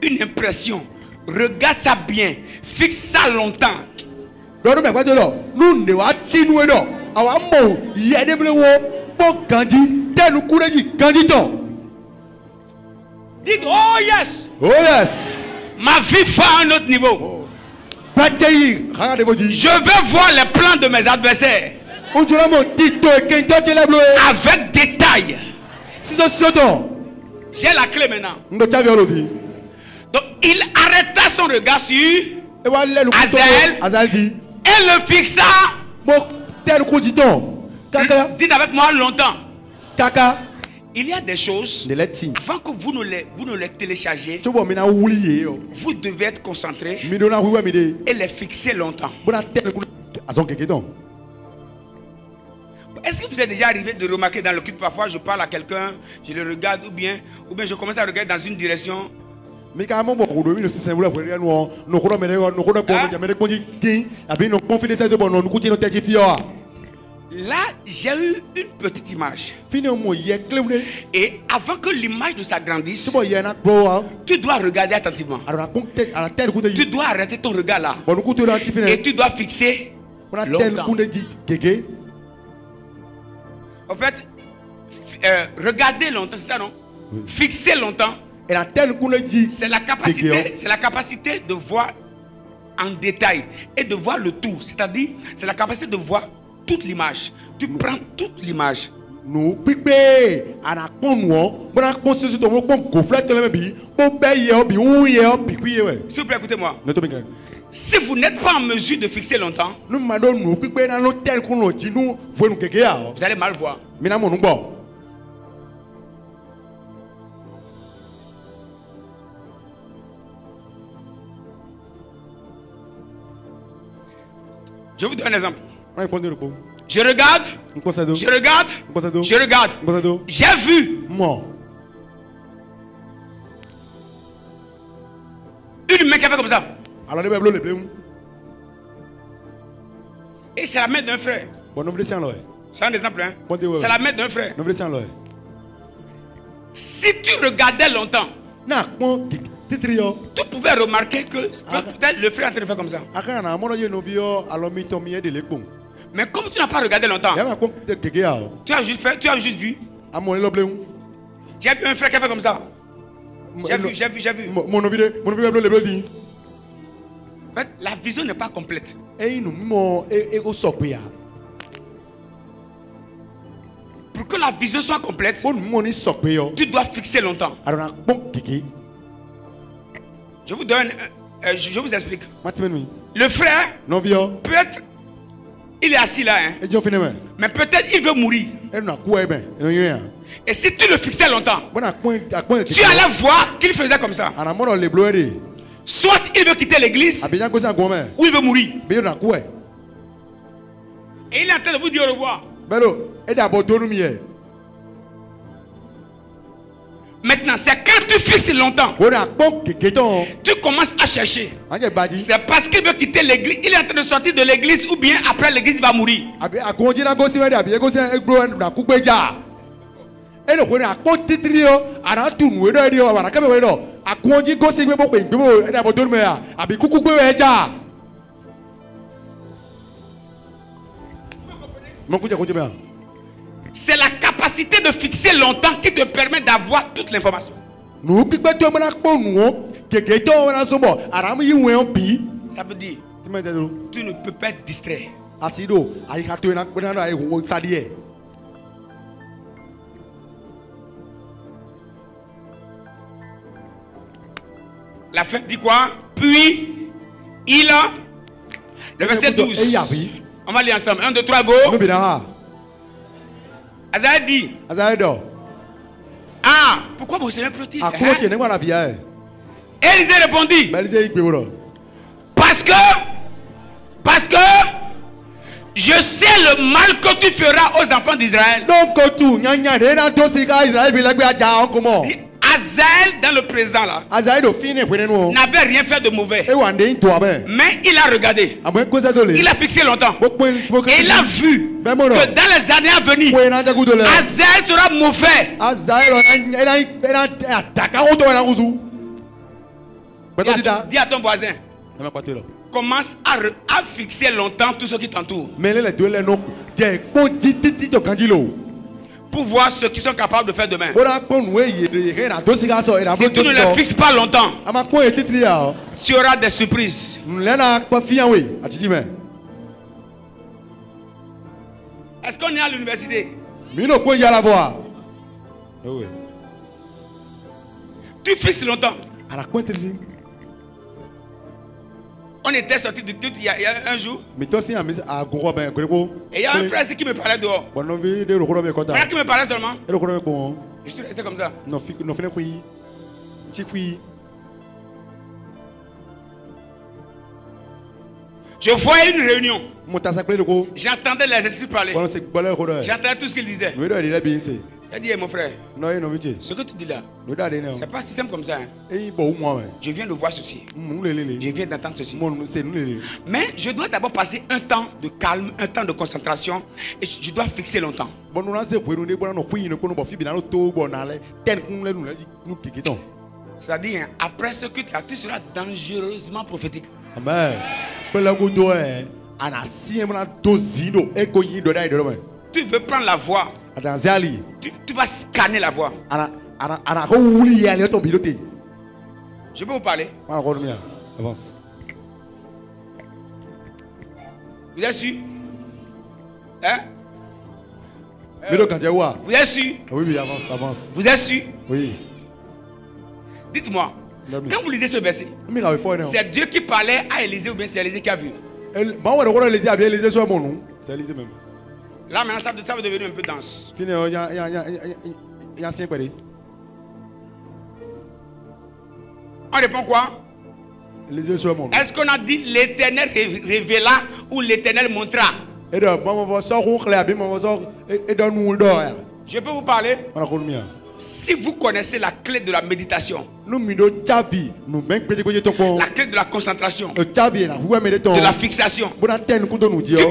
une impression, regarde ça bien, fixe ça longtemps. Dites, oh yes. Oh yes. Ma vie va à un autre niveau. Je veux voir les plans de mes adversaires avec détail. J'ai la clé maintenant. Donc il arrêta son regard sur Azaël et le fixa. Dites avec moi longtemps. Il y a des choses, avant que vous ne les téléchargez, vous devez être concentré et les fixer longtemps. Est-ce que vous êtes déjà arrivé de remarquer dans le culte, parfois je parle à quelqu'un, je le regarde ou bien je commence à regarder dans une direction. Là, j'ai eu une petite image. Et avant que l'image ne s'agrandisse, tu dois regarder attentivement. Tu dois arrêter ton regard là. Et tu dois fixer longtemps. En fait, regarder longtemps, c'est ça non? Fixer longtemps. C'est la capacité de voir en détail et de voir le tout. C'est-à-dire, c'est la capacité de voir toute l'image. Tu prends toute l'image. S'il vous plaît, écoutez-moi. Si vous n'êtes pas en mesure de fixer longtemps, vous allez mal voir. Je vous donne un exemple. Je regarde. J'ai vu une main qui a fait comme ça. Et c'est la main d'un frère. C'est un exemple. Hein? C'est la main d'un frère. Si tu regardais longtemps, tu pouvais remarquer que peut-être le frère est en train de faire comme ça. Mais comme tu n'as pas regardé longtemps, tu as juste vu. J'ai vu un frère qui a fait comme ça. J'ai vu. En fait, la vision n'est pas complète. Pour Pour que la vision soit complète, tu dois fixer longtemps. Je vous donne, je vous explique. Le frère, peut-être, il est assis là, hein, mais peut-être il veut mourir. Et si tu le fixais longtemps, tu allais voir qu'il faisait comme ça. Soit il veut quitter l'église, ou il veut mourir. Et il est en train de vous dire au revoir. Maintenant, c'est quand tu fixes longtemps, tu commences à chercher. C'est parce qu'il veut quitter l'église, il est en train de sortir de l'église, ou bien après l'église il va mourir. C'est la capacité de fixer longtemps qui te permet d'avoir toute l'information. Ça veut dire, tu ne peux pas être distrait. La fin dit quoi? Puis, il a... Le verset 12. On va lire ensemble. 1, 2, 3, go. Azaï dit. Ah, pourquoi mon Seigneur pleut-il? Élisée répondit. Parce que je sais le mal que tu feras aux enfants d'Israël. Azaël dans le présent là n'avait rien fait de mauvais, mais il a regardé, il a fixé longtemps et il a vu que dans les années à venir Azaël sera mauvais. Dis à ton voisin, commence à fixer longtemps tout ce qui t'entoure pour voir ce qu'ils sont capables de faire demain. Si tu ne les fixes pas longtemps, tu auras des surprises. Est-ce qu'on est à l'université? Tu fixes longtemps. On était sorti du culte il y a un jour. Et il y a un frère qui me parlait dehors. Frère qui me parlait seulement. Je suis resté comme ça. Je voyais une réunion. J'entendais les esprits parler. J'entendais tout ce qu'ils disaient. Il a dit, mon frère, ce que tu dis là, c'est pas si simple comme ça. Hein. Je viens de voir ceci. Je viens d'entendre ceci. Mais je dois d'abord passer un temps de calme, un temps de concentration. Et je dois fixer longtemps. C'est-à-dire, hein, après ce que tu seras dangereusement prophétique. Amen. Tu veux prendre la voix. Tu vas scanner la voix. Je peux vous parler? Avance. Vous êtes sûr? Hein? Vous êtes sûr? Oui, avance. Vous êtes sûr? Oui. Dites-moi, quand vous lisez ce verset, c'est Dieu qui parlait à Élisée ou bien c'est Élisée qui a vu? C'est Élisée même. Là maintenant ça va devenir un peu dense. On répond quoi? Est-ce qu'on a dit l'Éternel révéla ou l'Éternel montra? Je peux vous parler? Si vous connaissez la clé de la méditation, la clé de la concentration, de la fixation, tu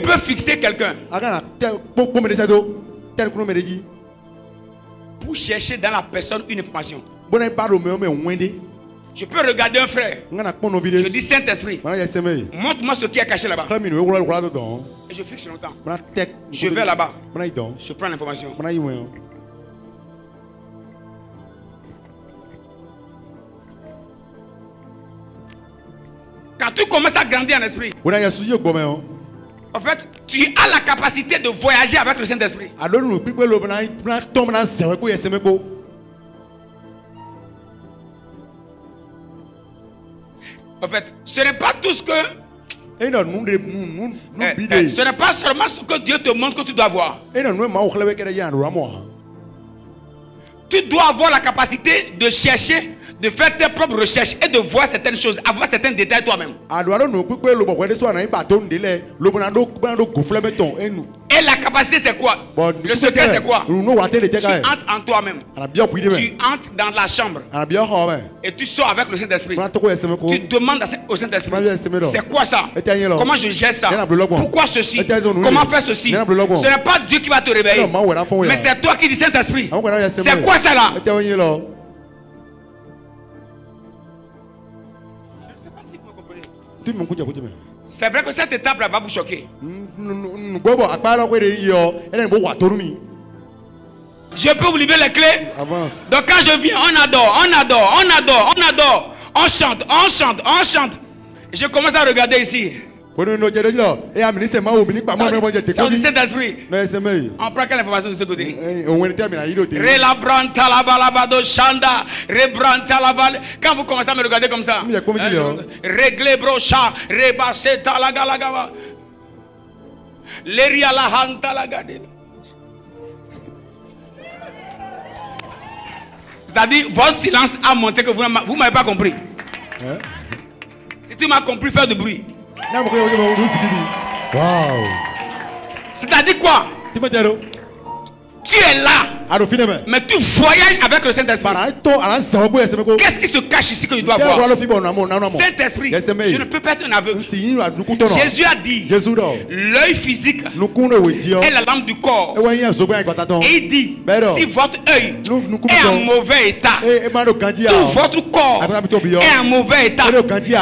peux fixer quelqu'un pour chercher dans la personne une information. Je peux regarder un frère, je dis Saint-Esprit, montre-moi ce qui est caché là-bas. Et je fixe longtemps. Je vais là-bas, je prends l'information. Quand tu commences à grandir en esprit, En fait, tu as la capacité de voyager avec le Saint-Esprit. En fait, ce n'est pas tout ce que... ce n'est pas seulement ce que Dieu te montre que tu dois voir. Tu dois avoir la capacité de chercher, de faire tes propres recherches et de voir certaines choses, avoir certains détails toi-même. Et la capacité c'est quoi? Le secret c'est quoi? Tu entres en toi-même. Tu entres dans la chambre. Et tu sors avec le Saint-Esprit. Tu demandes au Saint-Esprit, c'est quoi ça? Comment je gère ça? Pourquoi ceci? Comment faire ceci? Ce n'est pas Dieu qui va te réveiller, mais c'est toi qui dis Saint-Esprit. C'est quoi ça là? C'est vrai que cette étape là va vous choquer. Je peux vous livrer les clés. Avance. Donc quand je viens, on adore, on adore, on adore, on adore, on chante, on chante, on chante. Je commence à regarder ici. C'est du Saint-Esprit. On prend quelle information de ce côté? Quand vous commencez à me regarder comme ça, réglez brocha, rebassez talagalagava. Leria la hanta la gade. C'est-à-dire, votre silence a montré que vous ne m'avez pas compris. Si tu m'as compris, faire du bruit. Wow. C'est-à-dire quoi? Tu es là, mais tu voyages avec le Saint-Esprit. Qu'est-ce qui se cache ici que je dois voir? Saint-Esprit, je ne peux pas être un aveugle. Jésus a dit, l'œil physique est la lampe du corps. Et il dit, si votre œil est en mauvais état, tout votre corps est en mauvais état.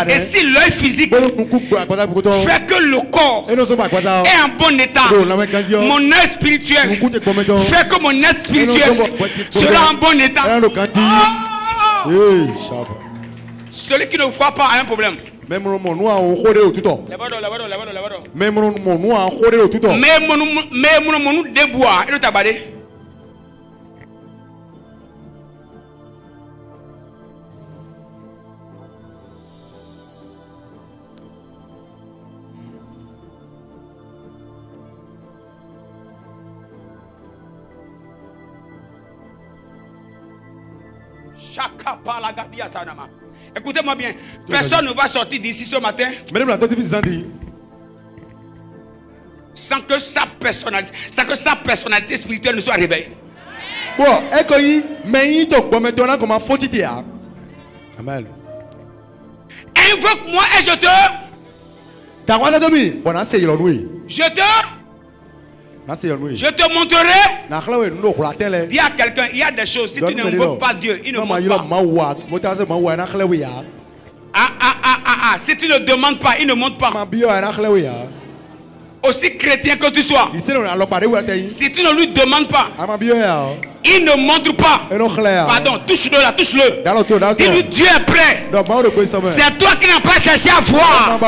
Et si l'œil physique fait que le corps est en bon état, mon œil spirituel fait que mon être spirituel sera en bon état. Celui qui ne voit pas a un problème. Même mon débois et le tabac. Écoutez-moi bien, personne ne va sortir d'ici ce matin sans que sa personnalité spirituelle ne soit réveillée. Amen. Invoque-moi et je te montrerai. Dis à quelqu'un, il y a des choses, si tu n'invoques pas Dieu, il ne montre pas. Si tu ne demandes pas, il ne montre pas. Aussi chrétien que tu sois, si tu ne lui demandes pas, il ne montre pas. Pardon, touche-le là, touche-le. Dis-lui, Dieu est prêt. C'est toi qui n'as pas cherché à voir.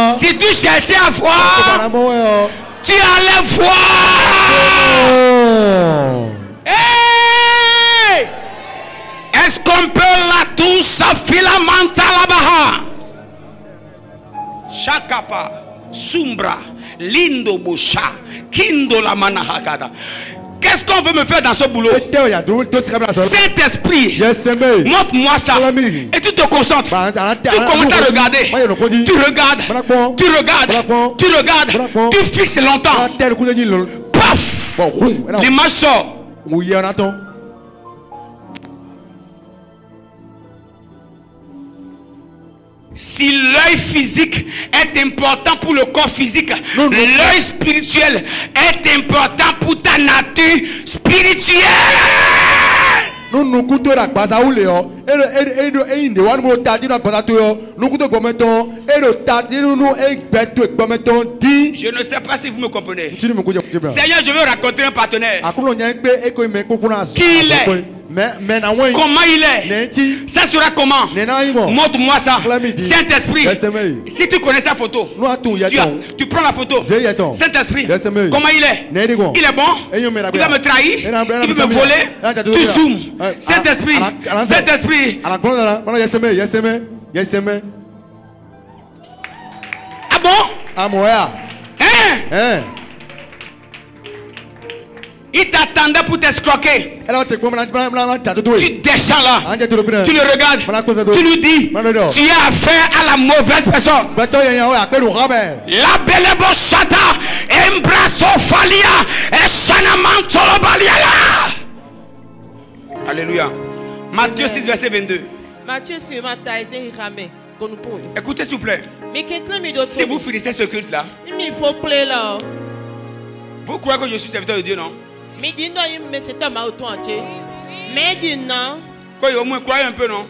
Si tu cherchais à voir, tu allais voir. Hey! Est-ce qu'on peut la tous filamenta la baha? Shakapa, Sumbra, Lindo Boucha, Kindo la manahakada. Qu'est-ce qu'on veut me faire dans ce boulot? Saint-Esprit, montre-moi ça. Et tu te concentres. Tu commences à regarder. Tu regardes. Tu regardes. Tu regardes. Tu fixes longtemps. Paf! L'image sort. Si l'œil physique est important pour le corps physique, l'œil spirituel est important pour ta nature spirituelle. Je ne sais pas si vous me comprenez. Seigneur, je veux raconter un partenaire. Qui il est? Comment il est? Ça sera comment? Montre-moi ça. Saint-Esprit, si tu connais sa photo, tu prends la photo. Saint-Esprit, comment il est? Il est bon? Il va me trahir? Il veut me voler? Tu zoomes. Saint-Esprit, Saint-Esprit. Ah bon? Hein? Il t'attendait pour t'escroquer. Tu descends là. Tu le regardes. Tu lui dis, tu as affaire à la mauvaise personne. La belebo shata, embrasofalia, et sanamantolobalia. Alléluia. Matthieu 6, verset 22. Écoutez s'il vous plaît. Si vous finissez ce culte là, vous croyez que je suis serviteur de Dieu, non? Quoi, au moins croyez un peu, non?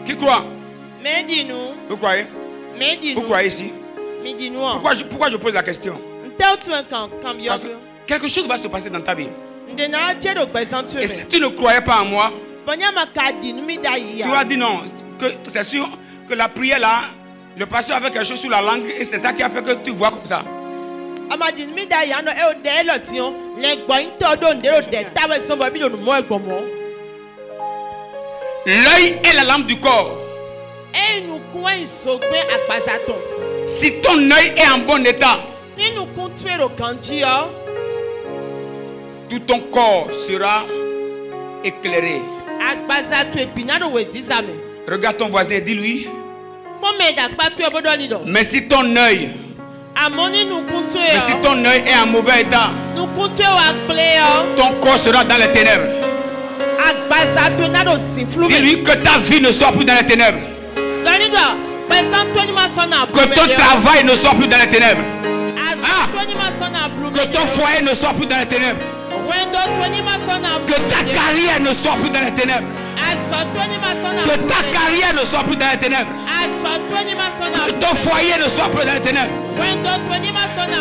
Qui croit? Vous croyez? Vous croyez ici? Pourquoi je pose la question? Parce que quelque chose va se passer dans ta vie. Et si tu ne croyais pas en moi, tu vas dire non, que c'est sûr que la prière là, le pasteur avait quelque chose sur la langue et c'est ça qui a fait que tu vois comme ça. L'œil est la lampe du corps. Si ton œil est en bon état, tout ton corps sera éclairé. Regarde ton voisin, dis-lui. Mais si ton œil est en mauvais état, ton corps sera dans les ténèbres. Dis-lui que ta vie ne soit plus dans les ténèbres. Que ton travail ne soit plus dans les ténèbres. Que ton foyer ne soit plus dans les ténèbres. Que ta carrière ne soit plus dans les ténèbres. Que ta carrière ne soit plus dans les ténèbres. Que ton foyer ne soit plus dans les ténèbres.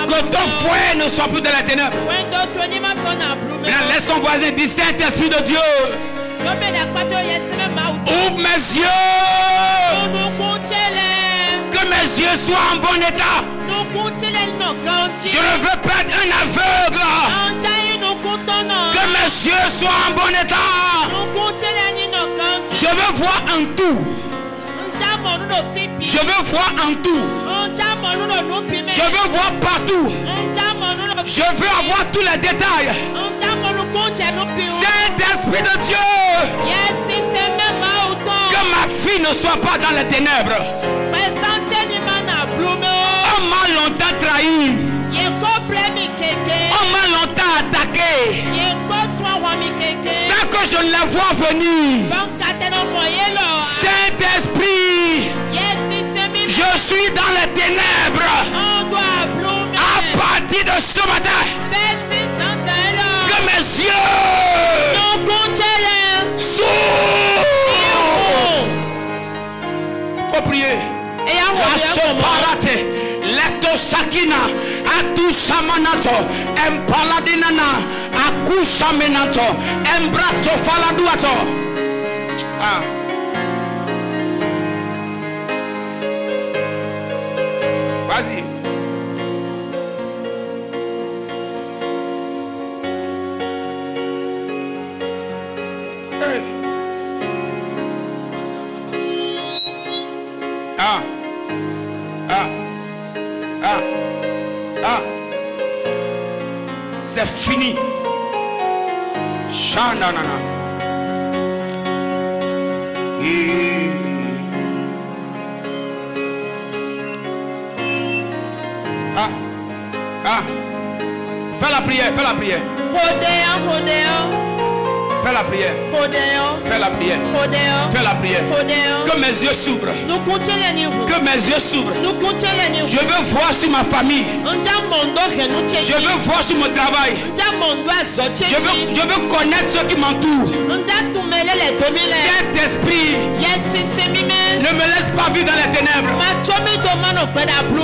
Que ton foyer ne soit plus dans les ténèbres. Maintenant laisse ton voisin dire Saint-Esprit de Dieu, ouvre mes yeux. Que mes yeux soient en bon état. Je ne veux pas être un aveugle. Que mes yeux soient en bon état. Je veux voir en tout. Je veux voir en tout. Je veux voir partout. Je veux avoir tous les détails. Saint-Esprit de Dieu, que ma fille ne soit pas dans les ténèbres. On m'a longtemps trahi. On m'a longtemps attaqué. Sans que je ne la vois venir. Saint-Esprit, je suis dans les ténèbres. À partir de ce matin, que mes yeux s'ouvrent. Faut prier. Asoparate, leto sakina, atusha manato, empaladinana, akusha menato, embrato faladuato. Ah. Vas-y. Hey. Ah. C'est fini. Shananana. Fais la prière, fais la prière. Fais la prière. Fais la prière. Fais la prière. Que mes yeux s'ouvrent. Que mes yeux s'ouvrent. Je veux voir sur ma famille. Je veux voir sur mon travail. Je veux connaître ceux qui m'entourent. Saint-Esprit, ne me laisse pas vivre dans les ténèbres.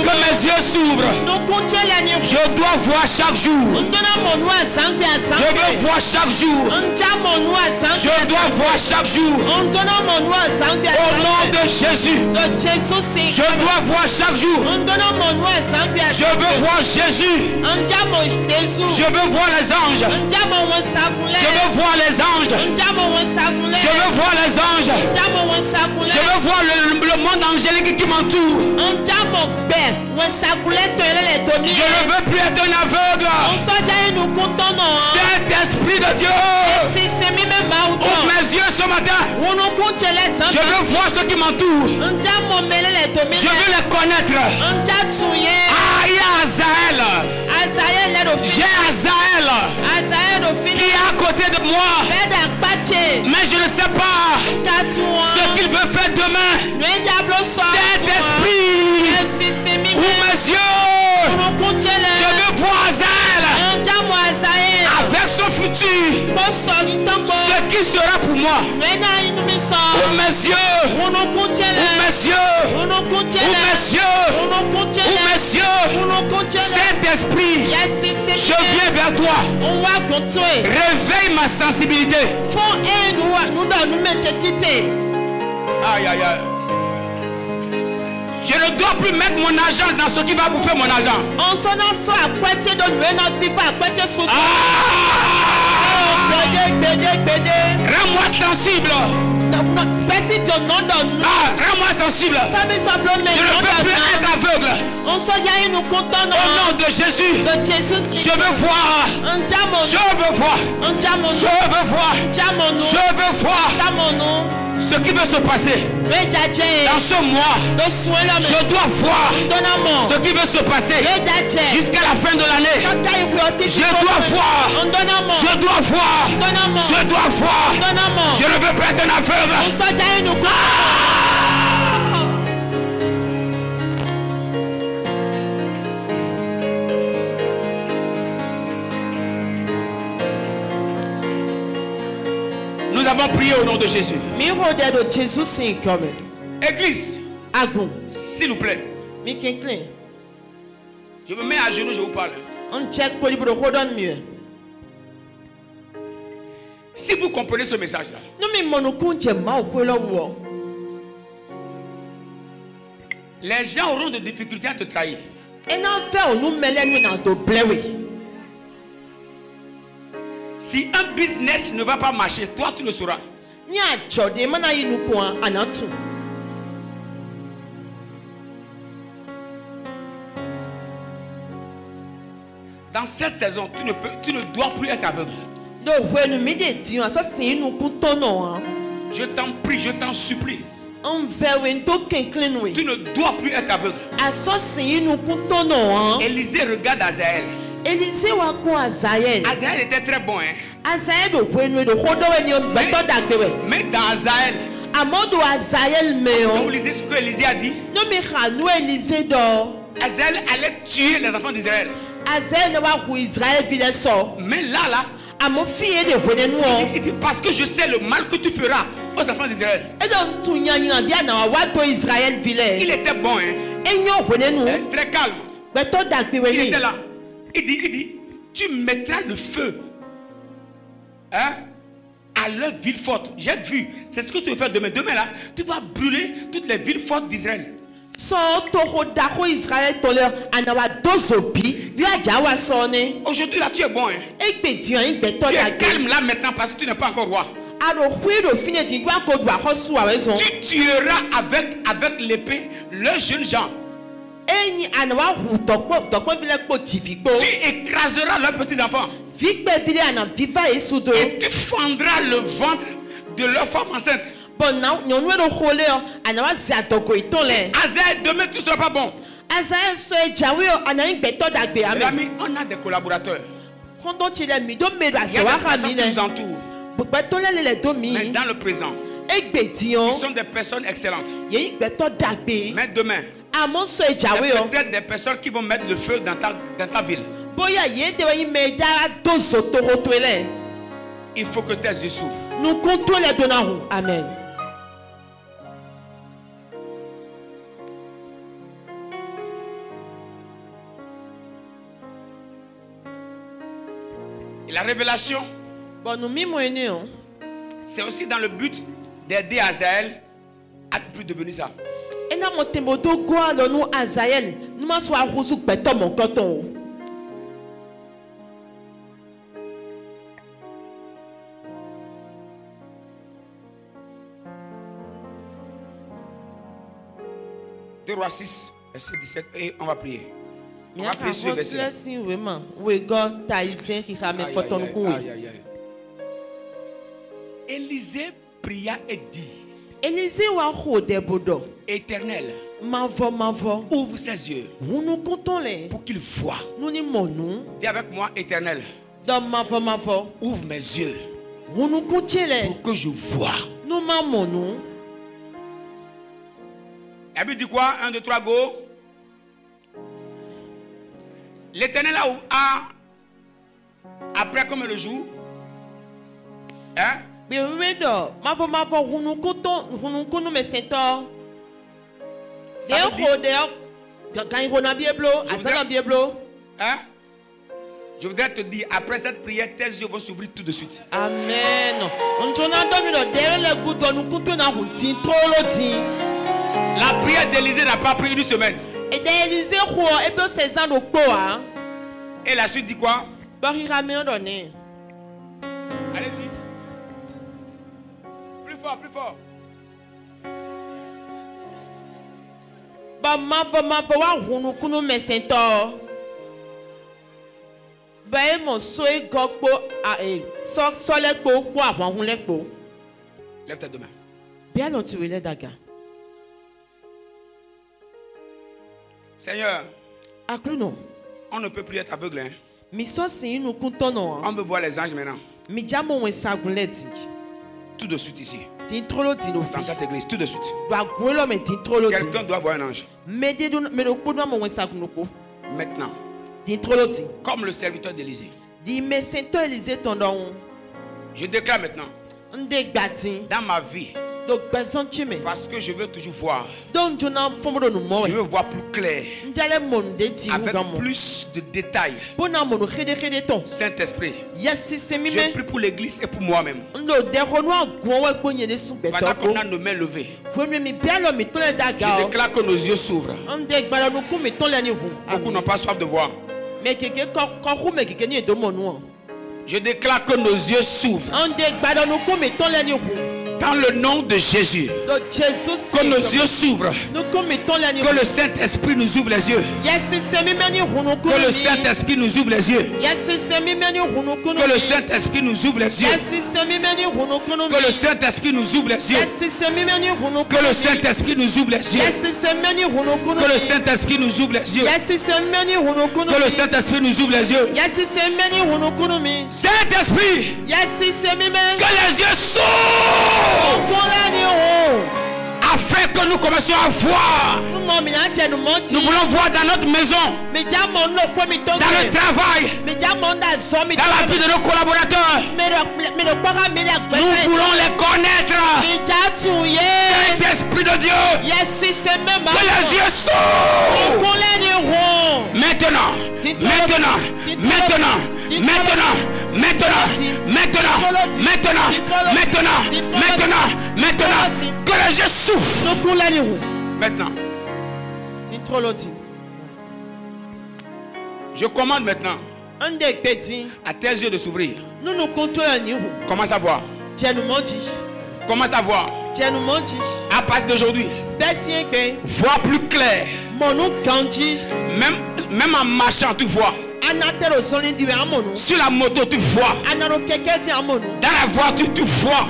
Que mes yeux s'ouvrent. Je dois voir chaque jour. Je veux voir chaque jour. Je dois voir chaque jour. Au nom de Jésus. Je dois voir chaque jour. Je veux voir Jésus. Je veux voir les anges. Je veux voir les anges. Je veux voir les anges. Je veux voir le monde angélique qui m'entoure. Je ne veux plus être un aveugle. Saint-Esprit de Dieu, ouvre mes yeux ce matin. Je veux voir ceux qui m'entourent. Je veux les connaître. Ah, il y a Azaël. J'ai Azaël qui est à côté de moi. Mais je ne sais pas ce qu'il veut faire demain. Saint-Esprit, ouvre mes yeux. Je veux voir Azaël avec son futur. Ce qui sera pour moi. Ouvre mes yeux. Ouvre mes yeux. Ouvre mes yeux. Ouvre mes yeux. Saint-Esprit, je viens vers toi. Réveille ma sensibilité. Aïe, aïe, aïe. Je ne dois plus mettre mon argent dans ce qui va bouffer mon argent. Rends-moi sensible. Rends-moi sensible. Je ne veux plus être aveugle. Au nom de Jésus, je veux voir. Je veux voir. Je veux voir. Je veux voir ce qui veut se passer dans ce mois. Je dois voir ce qui veut se passer jusqu'à la fin de l'année. Je dois voir. Je dois voir. Je dois voir. Je ne veux pas être un aveugle. Nous avons prié au nom de Jésus. Église, s'il vous plaît, je me mets à genoux, je vous parle. Si vous comprenez ce message-là, les gens auront de difficultés à te trahir. Si un business ne va pas marcher, toi tu le sauras. Dans cette saison, tu ne dois plus être aveugle. Je t'en prie, je t'en supplie. Tu ne dois plus être aveugle. Élisée regarde Azaël. Azaël était très bon, hein? Mais dans Azaël, quand vous lisez ce que Élisée a dit, Azaël allait tuer les enfants d'Israël. Mais là, il dit parce que je sais le mal que tu feras aux enfants d'Israël. Il était bon, hein? Très calme. Il était là. Il dit, tu mettras le feu, hein, à leur ville forte. J'ai vu, c'est ce que tu veux faire demain. Demain là, tu vas brûler toutes les villes fortes d'Israël. Aujourd'hui là, tu es bon, hein? Tu es calme là maintenant parce que tu n'es pas encore roi. Tu tueras avec l'épée leurs jeunes gens. Tu écraseras leurs petits enfants. Et tu fendras le ventre de leurs femmes enceintes. Azaël, demain tu ne seras pas bon. Les amis, on a des collaborateurs. Il y a des personnes qui nous entourent. Mais dans le présent, Ils sont des personnes excellentes. Mais demain, c'est peut-être des personnes qui vont mettre le feu dans ta ville. Il faut que tes yeux s'ouvrent. Nous comptons les donnerons. Amen. Et la révélation, c'est aussi dans le but d'aider Azaël à ne plus devenir ça. Deux Rois 6, verset 17, et on va prier. On va prier sur le verset. Élisée pria et dit: Éternel, ouvre ses yeux pour qu'il voie. Dis avec moi: Éternel, ouvre mes yeux pour que je voie. La Bible dit quoi? 1, 2, 3, go. L'Éternel a après combien de jours? Hein? Hein? Je voudrais te dire, après cette prière, tes yeux vont s'ouvrir tout de suite. Amen. La prière d'Élisée n'a pas pris une semaine. Et la suite dit quoi? Allez-y. Plus fort, plus fort. Lève tes deux mains. Seigneur, on ne peut plus être aveugle. Hein? On veut voir les anges maintenant. Tout de suite ici. Dans cette église, tout de suite. Quelqu'un doit voir un ange. Maintenant, comme le serviteur d'Élisée, je déclare maintenant dans ma vie, parce que je veux toujours voir. Je veux voir plus clair, avec plus de détails. Saint-Esprit, je prie pour l'église et pour moi-même. Pendant qu'on a nos mains levées, je déclare que nos yeux s'ouvrent. Beaucoup n'ont pas soif de voir. Je déclare que nos yeux s'ouvrent. Dans le nom de Jésus, que nos yeux s'ouvrent, que le Saint-Esprit nous ouvre les yeux, que le Saint-Esprit nous ouvre les yeux, que le Saint-Esprit nous ouvre les yeux, que le Saint-Esprit nous ouvre les yeux, que le Saint-Esprit nous ouvre les yeux, que le Saint-Esprit nous ouvre les yeux, que le Saint-Esprit nous ouvre les yeux, Saint-Esprit, que les yeux s'ouvrent. Afin que nous commencions à voir. Nous voulons voir dans notre maison, dans le travail, dans la vie de nos collaborateurs. Nous voulons les connaître. Saint-Esprit de Dieu, que les yeux s'ouvrent. Maintenant, maintenant, maintenant, maintenant, maintenant, maintenant, maintenant, maintenant, maintenant, maintenant, que les yeux souffrent. Maintenant. Je commande maintenant à tes yeux de s'ouvrir. Commence à voir. Commence à voir. À partir d'aujourd'hui, vois plus clair. Même en marchant, tu vois. Sur la moto, tu vois. Dans la voiture, tu vois.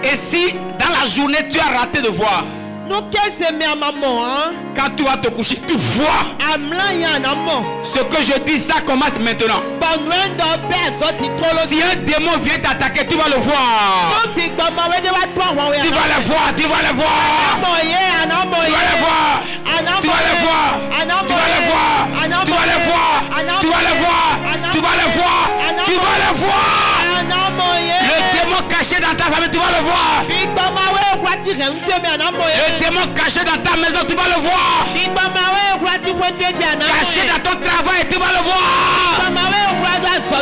Et si dans la journée, tu as raté de voir, Quand tu vas te coucher, tu vois. Ce que je dis, ça commence maintenant. Si un démon vient t'attaquer, tu vas le voir. Tu vas le voir, tu vas le voir. Tu vas le voir. Tu vas le voir. Tu vas le voir. Tu vas le voir. Tu vas le voir. Tu vas le voir. Tu vas le voir. Le démon caché dans ta famille, tu vas le voir. Le démon caché dans ta maison, tu vas le voir. Caché dans ton travail, tu vas le voir.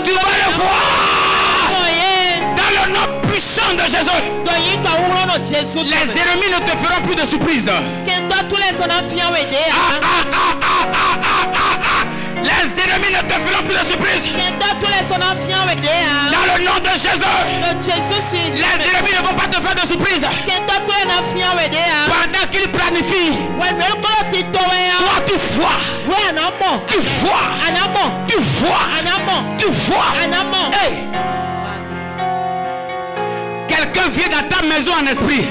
Tu vas le voir. Dans le nom puissant de Jésus. Les ennemis ne te feront plus de surprise. Les ennemis ne te feront plus de surprise. Dans le nom de Jésus. Les ennemis ne vont pas te faire de surprise. Pendant qu'ils planifient, toi tu vois. Tu vois. Tu vois. Tu vois. Hey. Quelqu'un vient dans ta maison en esprit.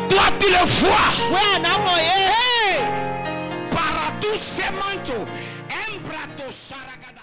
Toi tu le vois. Hey. Para tous ces manteaux, un brato saragada.